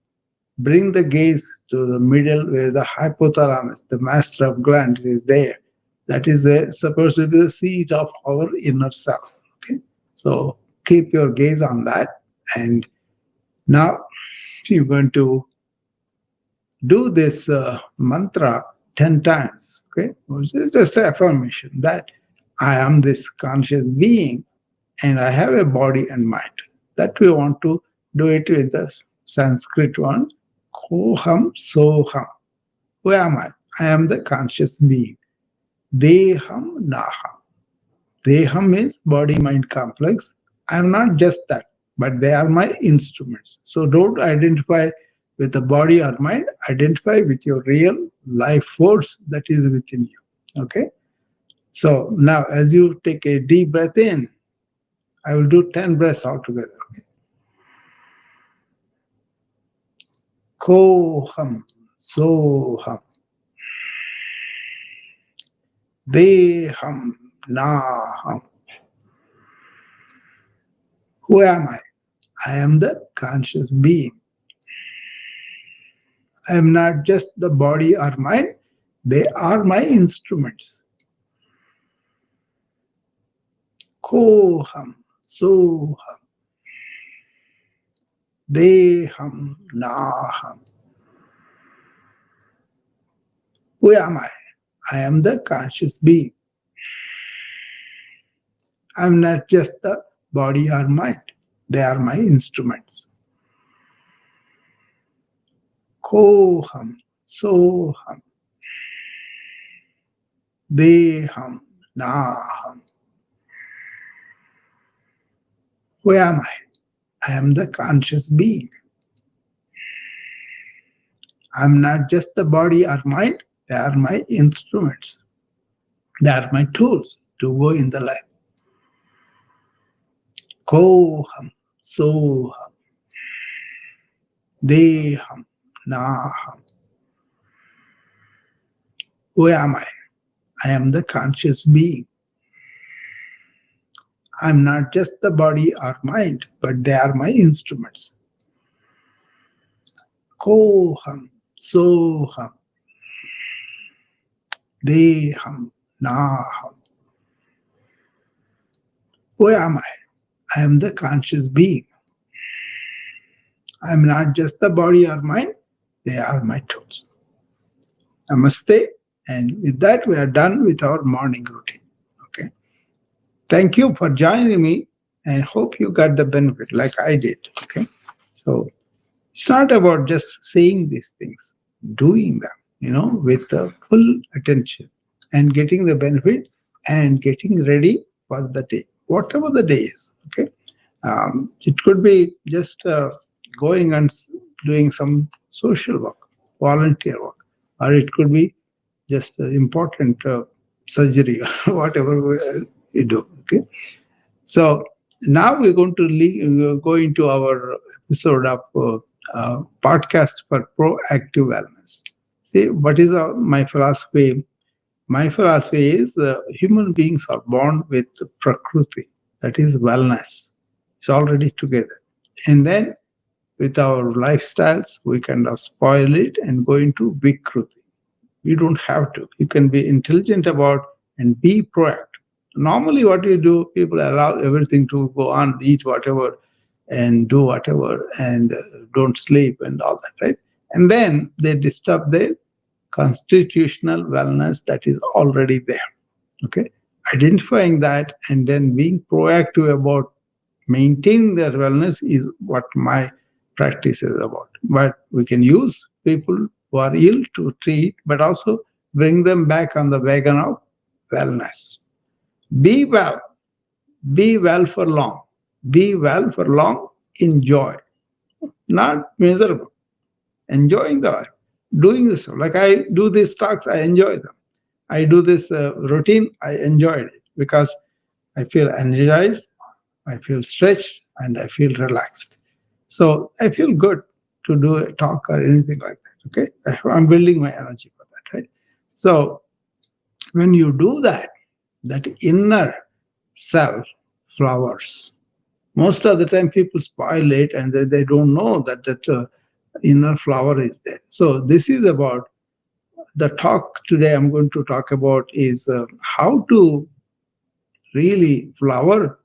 Bring the gaze to the middle where the hypothalamus, the master of gland, is there. That is supposed to be the seat of our inner self. Okay, so keep your gaze on that, and now you're going to do this mantra 10 times. Okay, which is just an affirmation that I am this conscious being and I have a body and mind. That we want to do it with the Sanskrit one. Koham soham. Who am I? I am the conscious being. Deham naham. Deham means body mind complex. I am not just that, but they are my instruments. So don't identify with the body or mind, identify with your real life force that is within you. Okay? So now, as you take a deep breath in, I will do 10 breaths altogether. Okay? Koham, soham, deham, naham. Who am I? I am the conscious being. I am not just the body or mind, they are my instruments. Koham, soham, deham, naham. Who am I? I am the conscious being. I am not just the body or mind, they are my instruments. Koham, soham, deham, naham. Who am I? I am the conscious being. I am not just the body or mind, they are my instruments. They are my tools to go in the life. Koham, soham, deham, naham. Who am I? I am the conscious being. I am not just the body or mind, but they are my instruments. Koham, soham, deham, naham. Who am I? I am the conscious being. I am not just the body or mind, they are my tools. Namaste. And with that, we are done with our morning routine. Okay. Thank you for joining me and hope you got the benefit like I did. Okay. So it's not about just saying these things, doing them, with the full attention and getting the benefit and getting ready for the day, whatever the day is. Okay. It could be just going and doing some social work, volunteer work, or it could be just important surgery, whatever we do. Okay. So now we're going to go into our episode of podcast for proactive wellness. See, what is my philosophy? My philosophy is human beings are born with prakriti, that is wellness. It's already together. And then with our lifestyles, we kind of spoil it and go into vikruti. You don't have to. You can be intelligent about and be proactive. Normally, what you do, people allow everything to go on, eat whatever, and do whatever, and don't sleep and all that, right? And then they disturb their constitutional wellness that is already there. Okay, identifying that and then being proactive about maintaining their wellness is what my practice is about. But we can use people who are ill to treat, but also bring them back on the wagon of wellness. Be well, be well for long, be well for long, enjoy, not miserable, enjoying the life, doing this. Like I do these talks, I enjoy them. I do this routine, I enjoyed it because I feel energized, I feel stretched, and I feel relaxed. So I feel good to do a talk or anything like that. Okay, I'm building my energy for that, right? So when you do that, that inner self flowers. Most of the time, people spoil it and they don't know that inner flower is there. So this is about the talk today. I'm going to talk about is how to really flower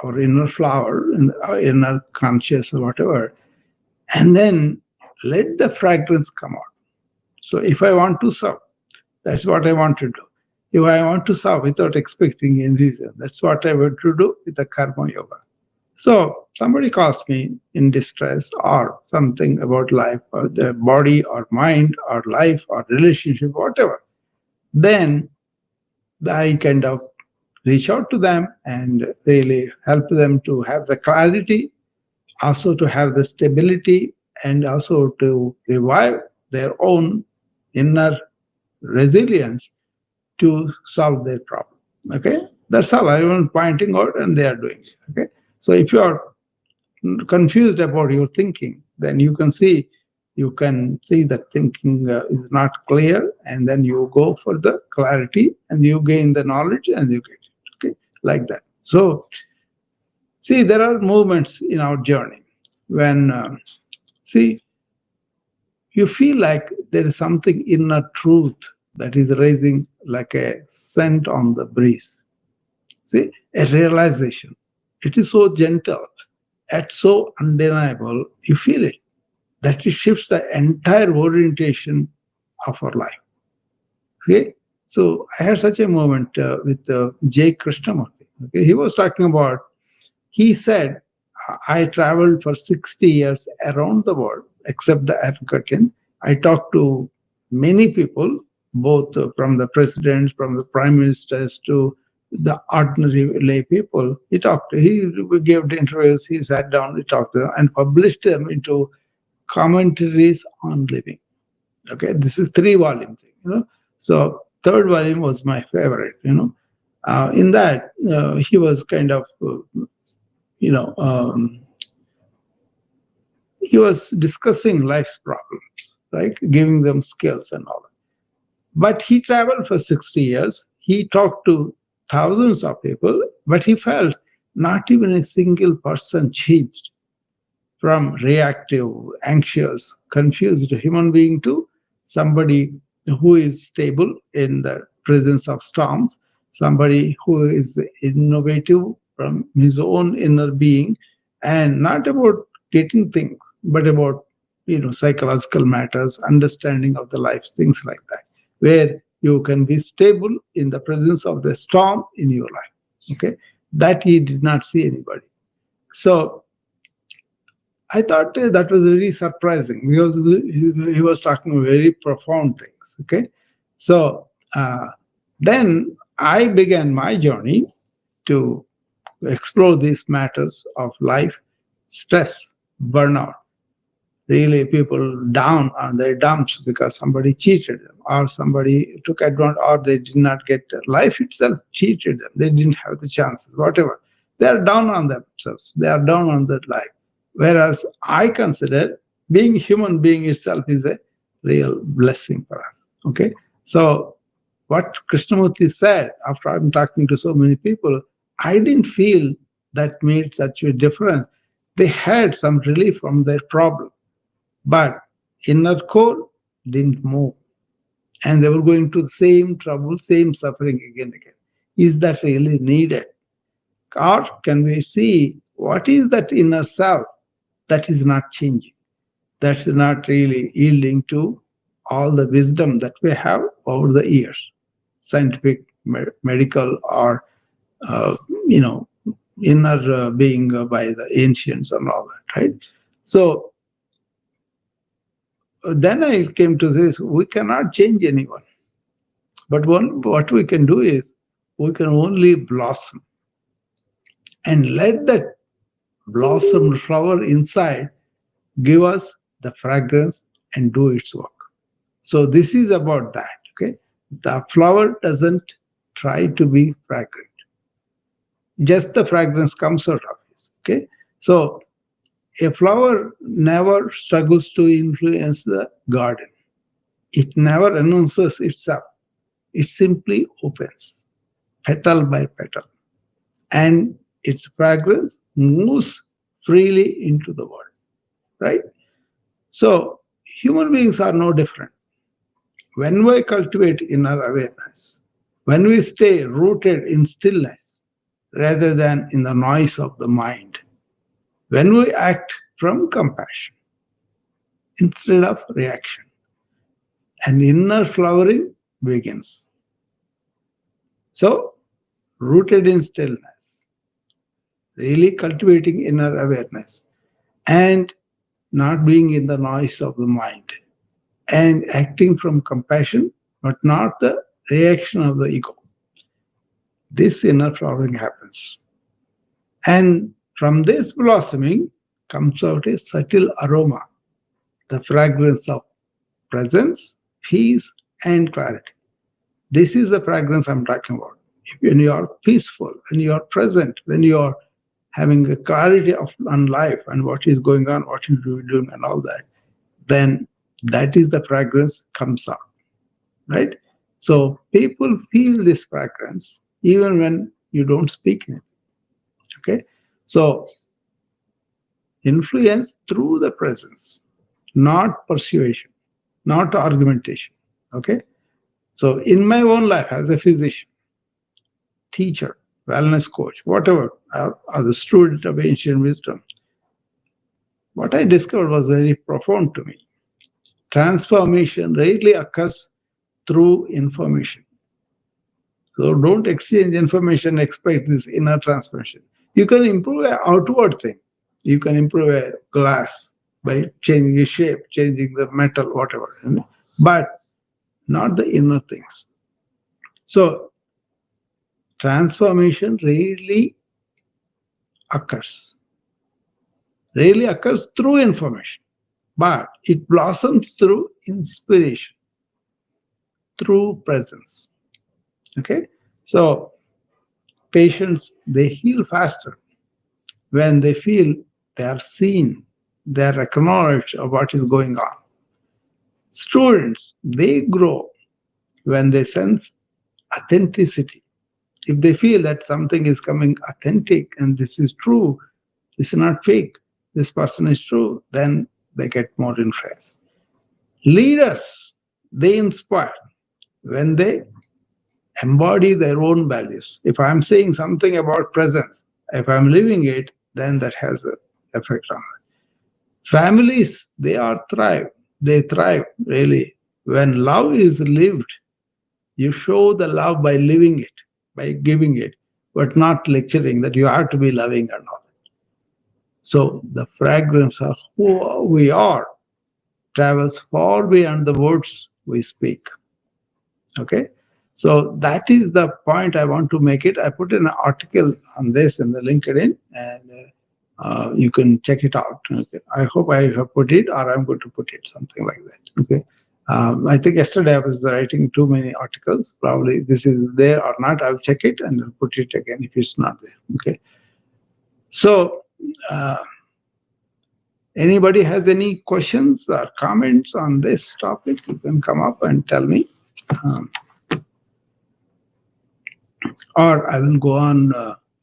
our inner flower and our inner conscious or whatever, and then let the fragrance come out. So if I want to serve, that's what I want to do. If I want to serve without expecting any reason, that's what I want to do with the karma yoga. So somebody calls me in distress or something about life or their body or mind or life or relationship, whatever. Then I kind of reach out to them and really help them to have the clarity, also to have the stability, and also to revive their own inner resilience to solve their problem. Okay, that's all I want pointing out, and they are doing it. Okay, so if you are confused about your thinking, then you can see that thinking is not clear, and then you go for the clarity, and you gain the knowledge, and you get it. Okay, like that. So see, there are moments in our journey when see you feel like there is something inner truth that is raising like a scent on the breeze. See, a realization. It is so gentle, yet so undeniable. You feel it, that it shifts the entire orientation of our life. Okay, so I had such a moment with J. Krishnamurti. Okay, he was talking about. He said, "I traveled for 60 years around the world, except the Iron Curtain. I talked to many people, both from the presidents, from the prime ministers to the ordinary lay people. He gave the interviews, he sat down, he talked to them and published them into commentaries on living." Okay, this is 3 volumes. So third volume was my favorite. In that, he was kind of, you know, um, he was discussing life's problems, right? Giving them skills and all that. But he traveled for 60 years. He talked to thousands of people, but he felt not even a single person changed from reactive, anxious, confused human being to somebody who is stable in the presence of storms, somebody who is innovative from his own inner being, and not about getting things, but about psychological matters, understanding of the life, things like that, where you can be stable in the presence of the storm in your life. Okay, that he did not see anybody. So I thought that was very surprising because he was talking very profound things. Okay, so uh, then I began my journey to explore these matters of life, stress, burnout. Really, people down on their dumps because somebody cheated them, or somebody took advantage, or they did not get life itself cheated them. They didn't have the chances, whatever. They are down on themselves. They are down on that life. Whereas I consider being human being itself is a real blessing for us. Okay. So what Krishnamurti said after I'm talking to so many people, I didn't feel that made such a difference. They had some relief from their problem, but inner core didn't move. And they were going to the same trouble, same suffering again and again. Is that really needed? Or can we see what is that inner self that is not changing? That's not really yielding to all the wisdom that we have over the years, scientific, medical, or uh, you know, inner being by the ancients and all that, right? So then I came to this: we cannot change anyone, but what we can do is we can only blossom and let that blossom flower inside give us the fragrance and do its work. So this is about that. Okay, the flower doesn't try to be fragrant; just the fragrance comes out of it. Okay, so a flower never struggles to influence the garden. It never announces itself. It simply opens, petal by petal, and its fragrance moves freely into the world. Right? So human beings are no different. When we cultivate inner awareness, when we stay rooted in stillness rather than in the noise of the mind, when we act from compassion instead of reaction, an inner flowering begins. So, rooted in stillness, really cultivating inner awareness, and not being in the noise of the mind, and acting from compassion, but not the reaction of the ego. This inner flowering happens. And from this blossoming comes out a subtle aroma, the fragrance of presence, peace, and clarity. This is the fragrance I'm talking about. When you are peaceful, when you are present, when you are having a clarity of on life and what is going on, what you are doing, and all that, then that is the fragrance comes out, right? So people feel this fragrance even when you don't speak anything. Okay, so influence through the presence, not persuasion, not argumentation. Okay, so in my own life as a physician, teacher, wellness coach, whatever, or the student of ancient wisdom, what I discovered was very profound to me. Transformation rarely occurs through information. So don't exchange information, expect this inner transformation. You can improve an outward thing. You can improve a glass by changing the shape, changing the metal, whatever, but not the inner things. So transformation occurs, rarely occurs through information, but it blossoms through inspiration, through presence. Okay, so patients, they heal faster when they feel they are seen, they are acknowledged of what is going on. Students, they grow when they sense authenticity. If they feel that something is coming authentic and this is true, this is not fake, this person is true, then they get more influence. Leaders, they inspire when they embody their own values. If I'm saying something about presence, if I'm living it, then that has an effect on it. Families, they thrive really when love is lived. You show the love by living it, by giving it, but not lecturing that you have to be loving or not. So the fragrance of who we are travels far beyond the words we speak. Okay, so that is the point I want to make it. I put an article on this in the LinkedIn, and you can check it out. Okay. I hope I have put it, or I'm going to put it, something like that. Okay, I think yesterday I was writing too many articles. Probably this is there or not. I'll check it and I'll put it again if it's not there. Okay, so anybody has any questions or comments on this topic, you can come up and tell me. Um, or I will go on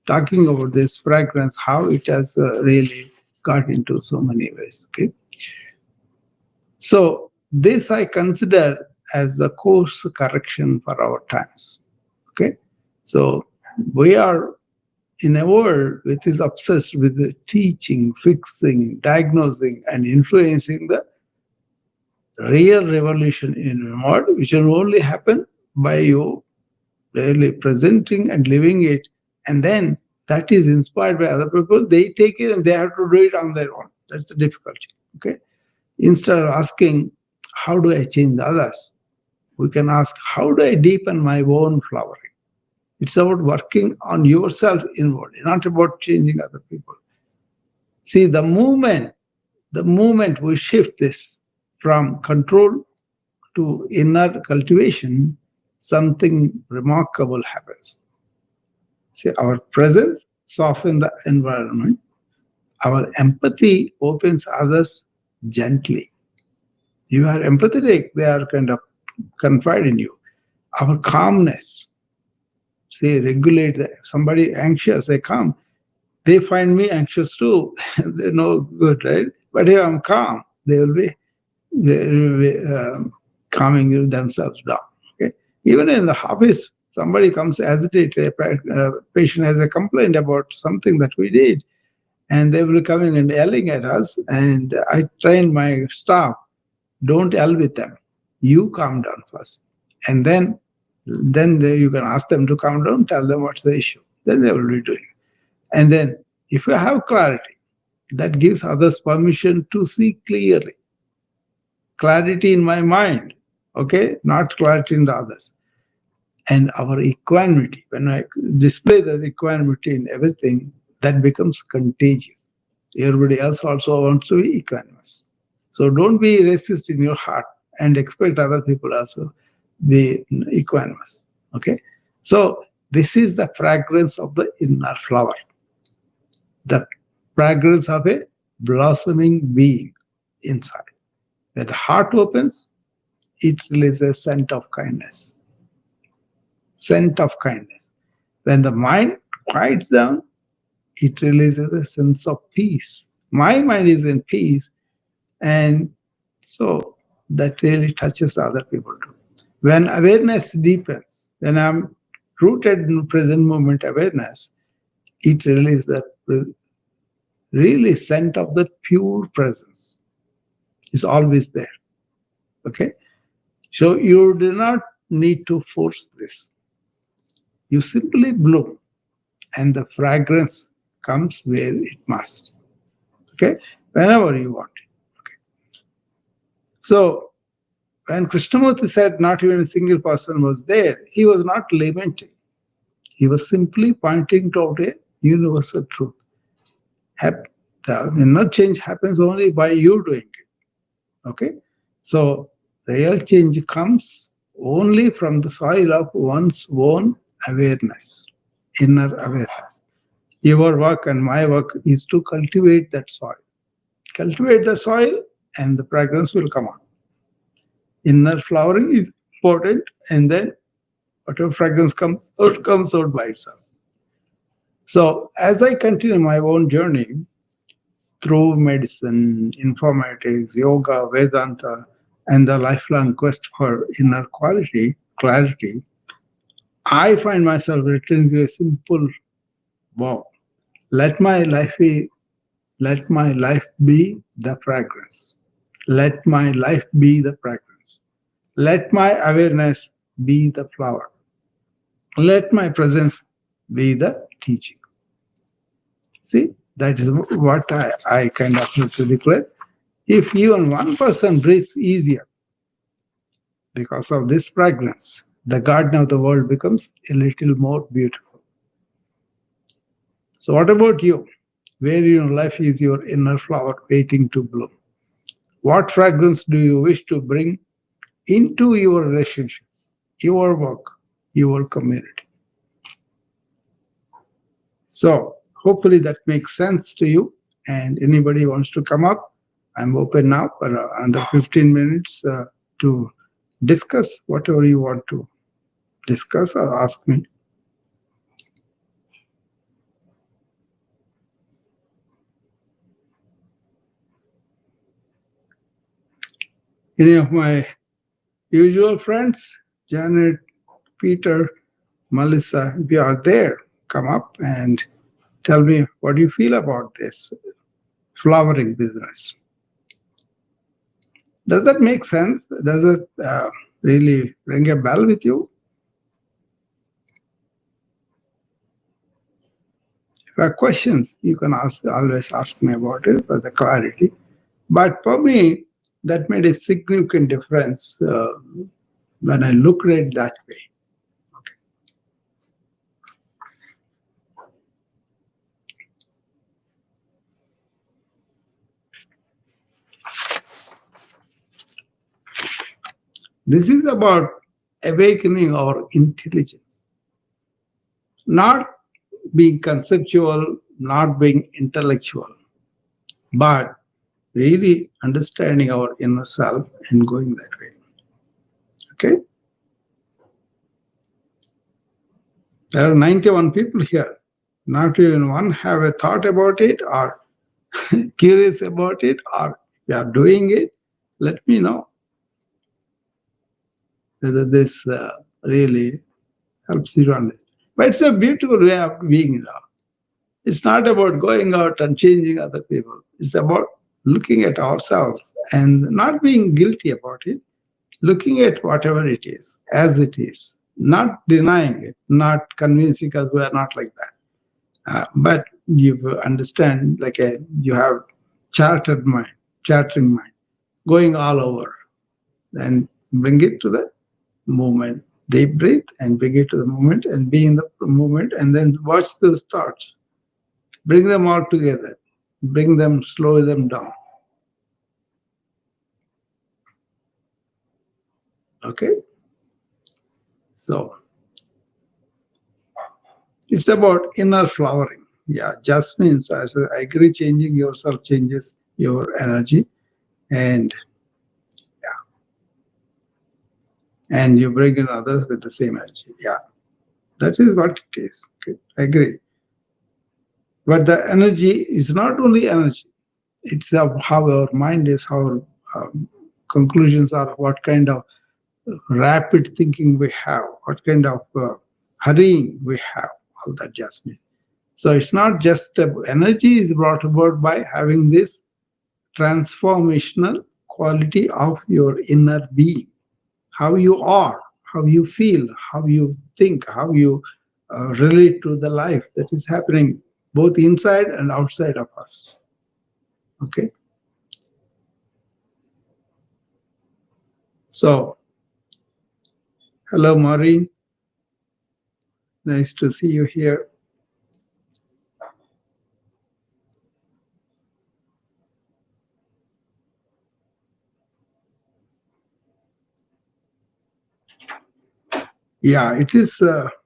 talking about this fragrance, how it has really got into so many ways. Okay. So this I consider as the course correction for our times. Okay. So we are in a world which is obsessed with the teaching, fixing, diagnosing, and influencing the real revolution in the world, which will only happen by you really presenting and living it. And then that is inspired by other people. They take it and they have to do it on their own. That's the difficulty. Okay. Instead of asking, how do I change the others? We can ask, how do I deepen my own flowering? It's about working on yourself inwardly, not about changing other people. See, the moment we shift this from control to inner cultivation, something remarkable happens. See, our presence softens the environment. Our empathy opens others gently. You are empathetic, they are kind of confide in you. Our calmness, say, regulate somebody anxious, they come. They find me anxious too. They're no good, right? But if I'm calm, they will be calming themselves down. Okay. Even in the office, somebody comes agitated, a patient has a complaint about something that we did, and they will come in and yelling at us. And I train my staff, don't yell with them. You calm down first. And then you can ask them to calm down, tell them what's the issue. Then they will be doing it. And then if you have clarity, that gives others permission to see clearly. Clarity in my mind, okay, not clarity in the others. And our equanimity, when I display the equanimity in everything, that becomes contagious. Everybody else also wants to be equanimous. So don't be racist in your heart and expect other people also be equanimous. Okay. So this is the fragrance of the inner flower, the fragrance of a blossoming being inside. When the heart opens, it releases a scent of kindness. Scent of kindness. When the mind quiets down, it releases a sense of peace. My mind is in peace, and so that really touches other people too. When awareness deepens, when I'm rooted in present moment awareness, it releases that really scent of the pure presence. It's always there. Okay. So you do not need to force this. You simply bloom and the fragrance comes where it must. Okay. Whenever you want it. Okay. So when Krishnamurti said not even a single person was there, he was not lamenting. He was simply pointing toward a universal truth. The inner change happens only by you doing it. Okay. So real change comes only from the soil of one's own awareness, inner awareness. Your work and my work is to cultivate that soil. Cultivate the soil and the fragrance will come out. Inner flowering is important, and then whatever fragrance comes out by itself. So as I continue my own journey through medicine, informatics, yoga, Vedanta, and the lifelong quest for inner clarity, I find myself returning to a simple vow. Let my life be, let my life be the fragrance. Let my life be the fragrance. Let my awareness be the flower. Let my presence be the teaching. See, that is what I kind of need to declare. If even one person breathes easier because of this fragrance, the garden of the world becomes a little more beautiful. So what about you? Where in your life is your inner flower waiting to bloom? What fragrance do you wish to bring into your relationships, your work, your community? So hopefully that makes sense to you. And anybody wants to come up, I'm open now for another 15 minutes to discuss whatever you want to discuss or ask me. Any of my usual friends, Janet, Peter, Melissa, if you are there, come up and tell me what you feel about this flowering business. Does that make sense? Does it really ring a bell with you? If you have questions, you can always ask me about it for the clarity. But for me, that made a significant difference when I looked at it that way. This is about awakening our intelligence, not being conceptual, not being intellectual, but really understanding our inner self and going that way. Okay? There are 91 people here. Not even one have a thought about it or curious about it or you are doing it. Let me know whether this really helps you to understand. But it's a beautiful way of being now. It's not about going out and changing other people. It's about looking at ourselves and not being guilty about it, looking at whatever it is as it is, not denying it, not convincing us we are not like that. But you understand, like you have chattering mind, going all over, and bring it to the moment. Deep breathe and bring it to the moment and be in the moment, and then watch those thoughts. Bring them all together. Bring them, slow them down. Okay? So, it's about inner flowering. Yeah, just means, I agree, changing yourself changes your energy. And and you bring in others with the same energy. Yeah, that is what it is. Okay, I agree. But the energy is not only energy, it's how our mind is, how our conclusions are, what kind of rapid thinking we have, what kind of hurrying we have, all that just means. So it's not just energy is brought about by having this transformational quality of your inner being, how you are, how you feel, how you think, how you relate to the life that is happening both inside and outside of us. Okay. So, hello, Maureen. Nice to see you here. Yeah, it is,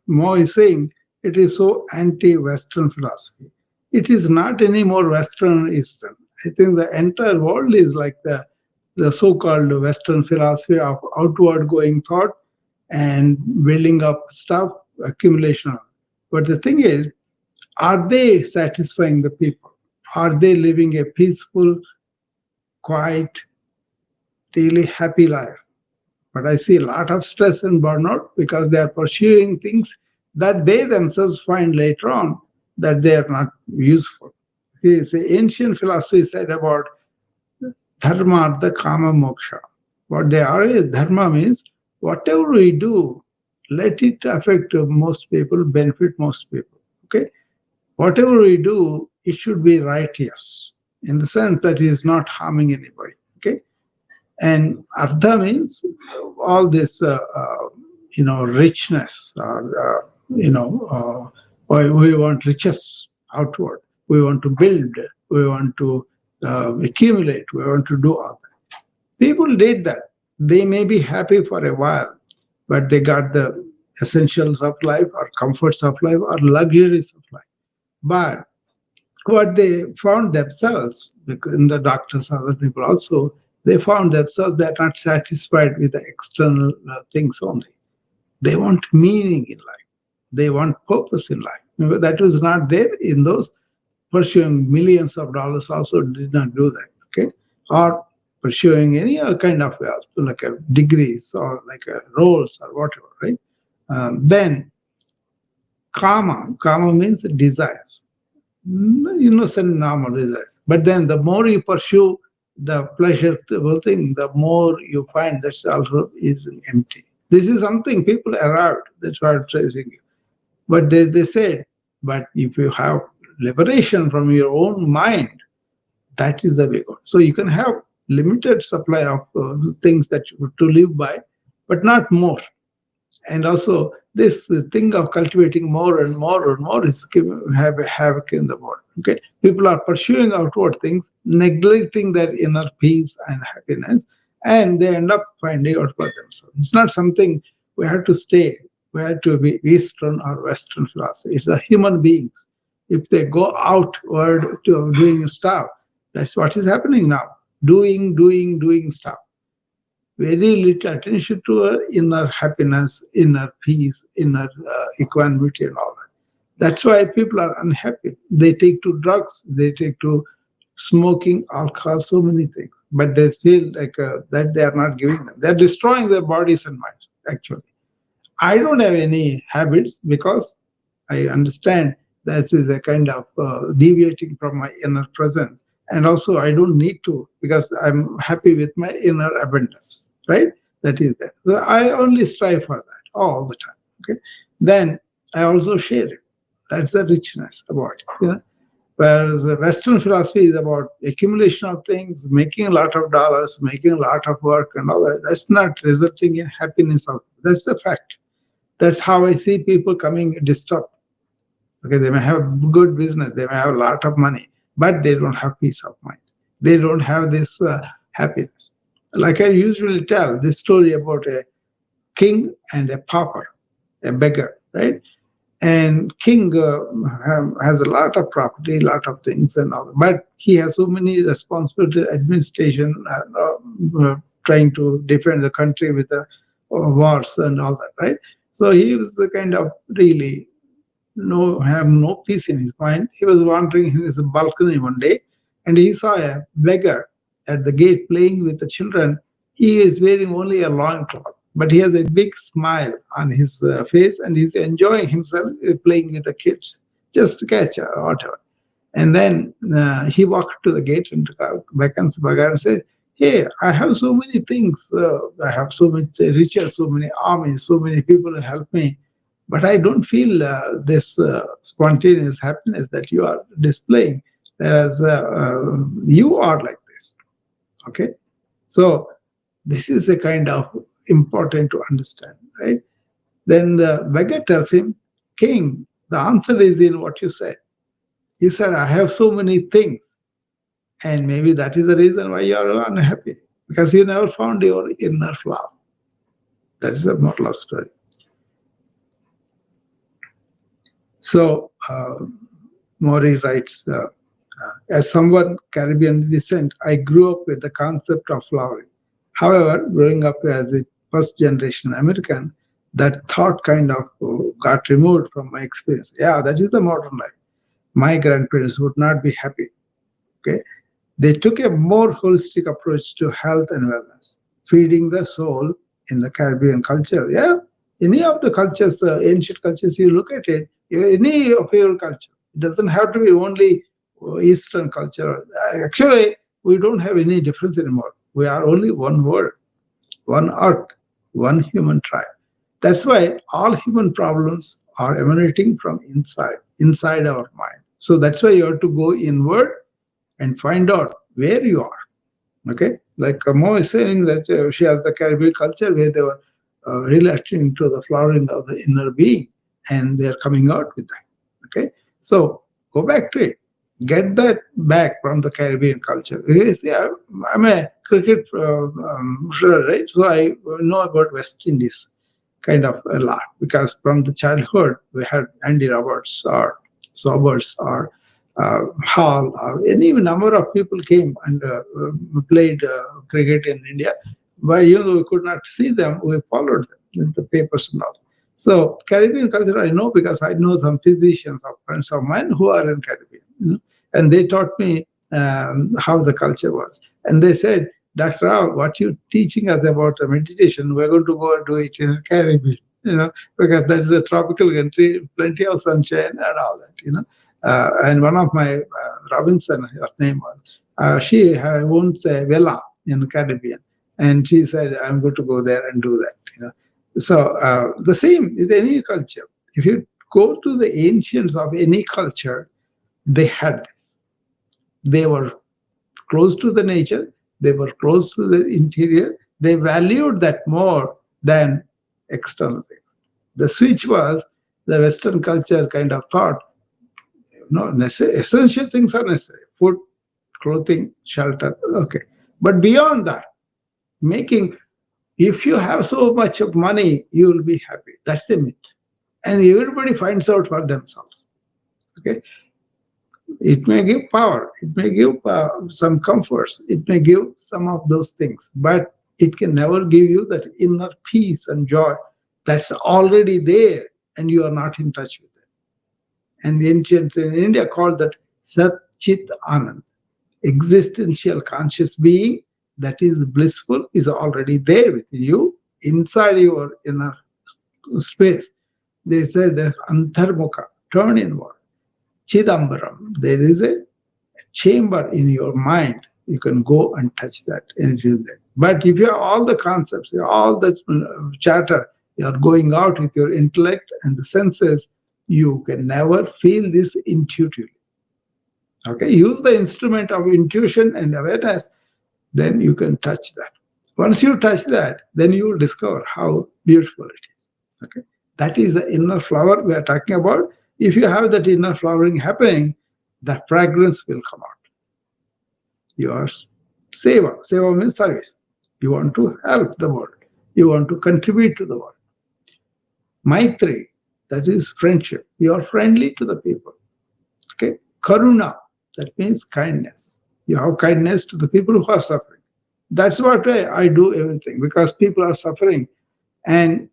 Mo is saying, it is so anti-Western philosophy. It is not any more Western or Eastern. I think the entire world is like the so-called Western philosophy of outward going thought and building up stuff, accumulation. But the thing is, are they satisfying the people? Are they living a peaceful, quiet, really happy life? But I see a lot of stress and burnout because they are pursuing things that they themselves find later on that they are not useful. See, the ancient philosophy said about dharma, artha, kama, moksha. What they are is dharma means whatever we do, let it affect most people, benefit most people. Okay? Whatever we do, it should be righteous in the sense that it is not harming anybody. Okay? And artha means all this, richness, or we want riches outward. We want to build. We want to accumulate. We want to do all that. People did that. They may be happy for a while, but they got the essentials of life, or comforts of life, or luxuries of life. But what they found themselves, because in the doctors, other people also, they found themselves they're not satisfied with the external things only. They want meaning in life. They want purpose in life. Remember, that was not there in those pursuing millions of dollars also did not do that. Okay? Or pursuing any other kind of wealth, like a degrees or like a roles or whatever, right? Then kama means desires, innocent normal desires. But then the more you pursue the pleasurable thing, the more you find that also is empty. This is something people arrived. That's why I'm tracing you. But they said, but if you have liberation from your own mind, that is the way out. So you can have limited supply of things that you to live by, but not more. And also this thing of cultivating more and more and more is have a havoc in the world. Okay, people are pursuing outward things, neglecting their inner peace and happiness, and they end up finding out for themselves. It's not something we have to stay, we have to be Eastern or Western philosophy. It's the human beings. If they go outward to doing stuff, that's what is happening now. Doing stuff, very little attention to our inner happiness, inner peace, inner equanimity, and all that. That's why people are unhappy. They take to drugs, they take to smoking, alcohol, so many things. But they feel like that they are not giving them. They're destroying their bodies and minds, actually. I don't have any habits because I understand this is a kind of deviating from my inner presence. And also, I don't need to because I'm happy with my inner abundance, right? That is there. So I only strive for that all the time. Okay. Then I also share it. That's the richness about it. Whereas the Western philosophy is about accumulation of things, making a lot of dollars, making a lot of work, and all that. That's not resulting in happiness. That's the fact. That's how I see people coming disturbed. Okay, they may have good business, they may have a lot of money, but they don't have peace of mind. They don't have this happiness. Like I usually tell this story about a king and a pauper, a beggar, right? And king has a lot of property, a lot of things and all, but he has so many responsibility, administration, trying to defend the country with the wars and all that, right? So he was the kind of really have no peace in his mind. He was wandering in his balcony one day, and he saw a beggar at the gate playing with the children. He is wearing only a loincloth, but he has a big smile on his face, and he's enjoying himself playing with the kids, just to catch or whatever. And then he walked to the gate and beckons the beggar and says, "Hey, I have so many things. I have so much riches, so many armies, so many people who help me. But I don't feel this spontaneous happiness that you are displaying, whereas you are like this." Okay, so this is a kind of important to understand, right? Then the beggar tells him, "King, the answer is in what you said. You said I have so many things, and maybe that is the reason why you are unhappy because you never found your inner flower." That is the moral of the story. So, Maury writes, as someone Caribbean descent, I grew up with the concept of flowering. However, growing up as a first generation American, that thought kind of got removed from my experience. Yeah, that is the modern life. My grandparents would not be happy. Okay, they took a more holistic approach to health and wellness, feeding the soul in the Caribbean culture. Yeah, any of the cultures, ancient cultures, you look at it, any of your culture, it doesn't have to be only Eastern culture. Actually, we don't have any difference anymore. We are only one world, one earth, one human tribe. That's why all human problems are emanating from inside our mind. So that's why you have to go inward and find out where you are. Okay, like Mo is saying that she has the Caribbean culture where they were really attending to the flowering of the inner being, and they are coming out with that. Okay, so go back to it, get that back from the Caribbean culture. You see, I'm a cricket right? So I know about West Indies kind of a lot because from the childhood we had Andy Roberts or Sobers or Hall or any number of people came and played cricket in India. But even though we could not see them, we followed them in the papers and all. So Caribbean culture I know because I know some physicians or friends of mine who are in Caribbean, and they taught me how the culture was. And they said Dr. Rao, what you teaching us about meditation, we're going to go and do it in the Caribbean, because that's a tropical country, plenty of sunshine and all that, And one of my Robinson, her name was, she owns a villa in Caribbean, and she said, "I'm going to go there and do that." So the same with any culture. If you go to the ancients of any culture, they had this. They were close to the nature, they were close to the interior, they valued that more than external things. The switch was the Western culture kind of thought, essential things are necessary: food, clothing, shelter, okay. But beyond that, making, if you have so much of money, you will be happy. That's a myth. And everybody finds out for themselves. Okay. It may give power, it may give some comforts, it may give some of those things, but it can never give you that inner peace and joy that's already there and you are not in touch with it. And the ancients in India called that Sat Chit Anand, existential conscious being that is blissful, is already there within you, inside your inner space. They say the Antarmukha, turn inward. Chidambaram, there is a chamber in your mind. You can go and touch that and it is there. But if you have all the concepts, all the chatter, you are going out with your intellect and the senses, you can never feel this intuitively. Okay, use the instrument of intuition and awareness, then you can touch that. Once you touch that, then you will discover how beautiful it is. Okay, that is the inner flower we are talking about. If you have that inner flowering happening, the fragrance will come out. Your seva means service. You want to help the world. You want to contribute to the world. Maitri, that is friendship. You are friendly to the people. Okay, karuna, that means kindness. You have kindness to the people who are suffering. That's what I do everything, because people are suffering and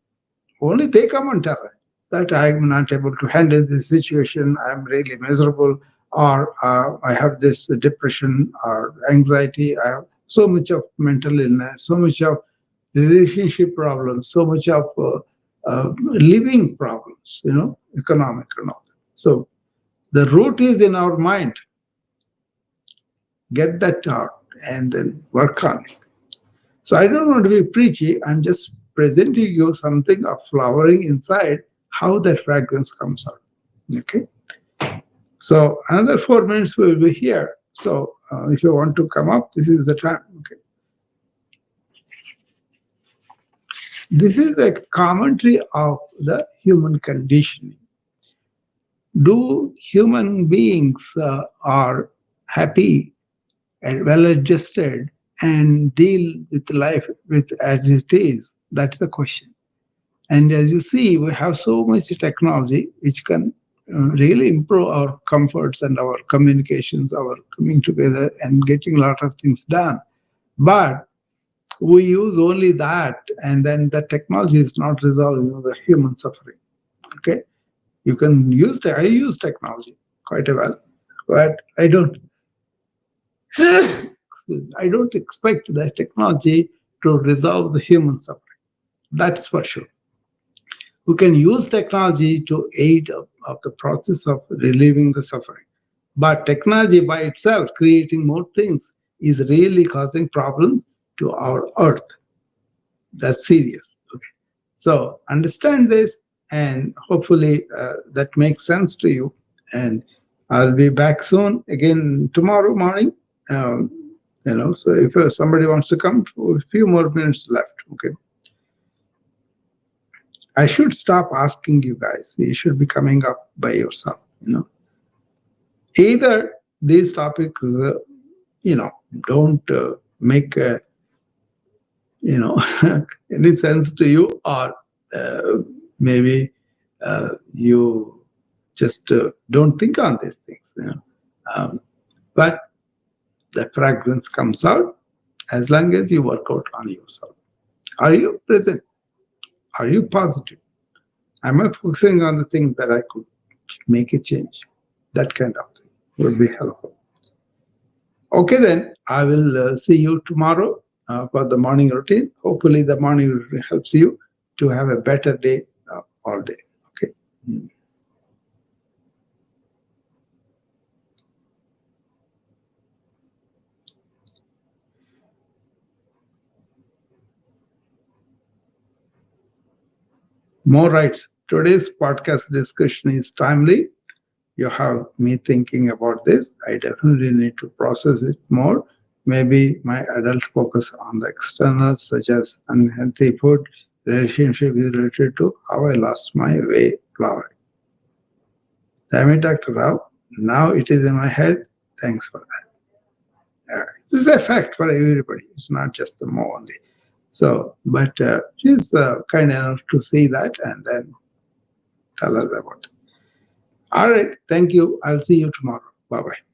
only they come and tell me that I'm not able to handle this situation, I'm really miserable, or I have this depression or anxiety, I have so much of mental illness, so much of relationship problems, so much of living problems, economic and all that. So the root is in our mind. Get that out and then work on it. So I don't want to be preachy. I'm just presenting you something of flowering inside, how that fragrance comes out. Okay. So another 4 minutes we will be here. So if you want to come up, this is the time. Okay. This is a commentary of the human conditioning. Do human beings are happy and well adjusted and deal with life with as it is? That's the question. And as you see, we have so much technology which can really improve our comforts and our communications, our coming together and getting a lot of things done. But we use only that, and then the technology is not resolving the human suffering. Okay, you can use I use technology quite a well, but I don't I don't expect the technology to resolve the human suffering. That's for sure. We can use technology to aid of the process of relieving the suffering. But technology by itself, creating more things, is really causing problems to our earth. That's serious. Okay. So understand this, and hopefully that makes sense to you. And I'll be back soon again tomorrow morning. Um, so if somebody wants to come, a few more minutes left. Okay. I should stop asking you guys. You should be coming up by yourself. Either these topics, don't make any sense to you, or maybe you just don't think on these things. But the fragrance comes out as long as you work out on yourself. Are you present? Are you positive? Am I focusing on the things that I could make a change? That kind of thing would be helpful. Okay, then I will see you tomorrow. for the morning routine. Hopefully, the morning routine helps you to have a better day all day. Okay. Mm. More rights. Today's podcast discussion is timely. You have me thinking about this. I definitely need to process it more. Maybe my adult focus on the externals, such as unhealthy food, relationship is related to how I lost my way flower. Damn it, Dr. Rao. Now it is in my head. Thanks for that. This is a fact for everybody. It's not just the Mo only. So, but she's kind enough to see that and then tell us about it. All right. Thank you. I'll see you tomorrow. Bye bye.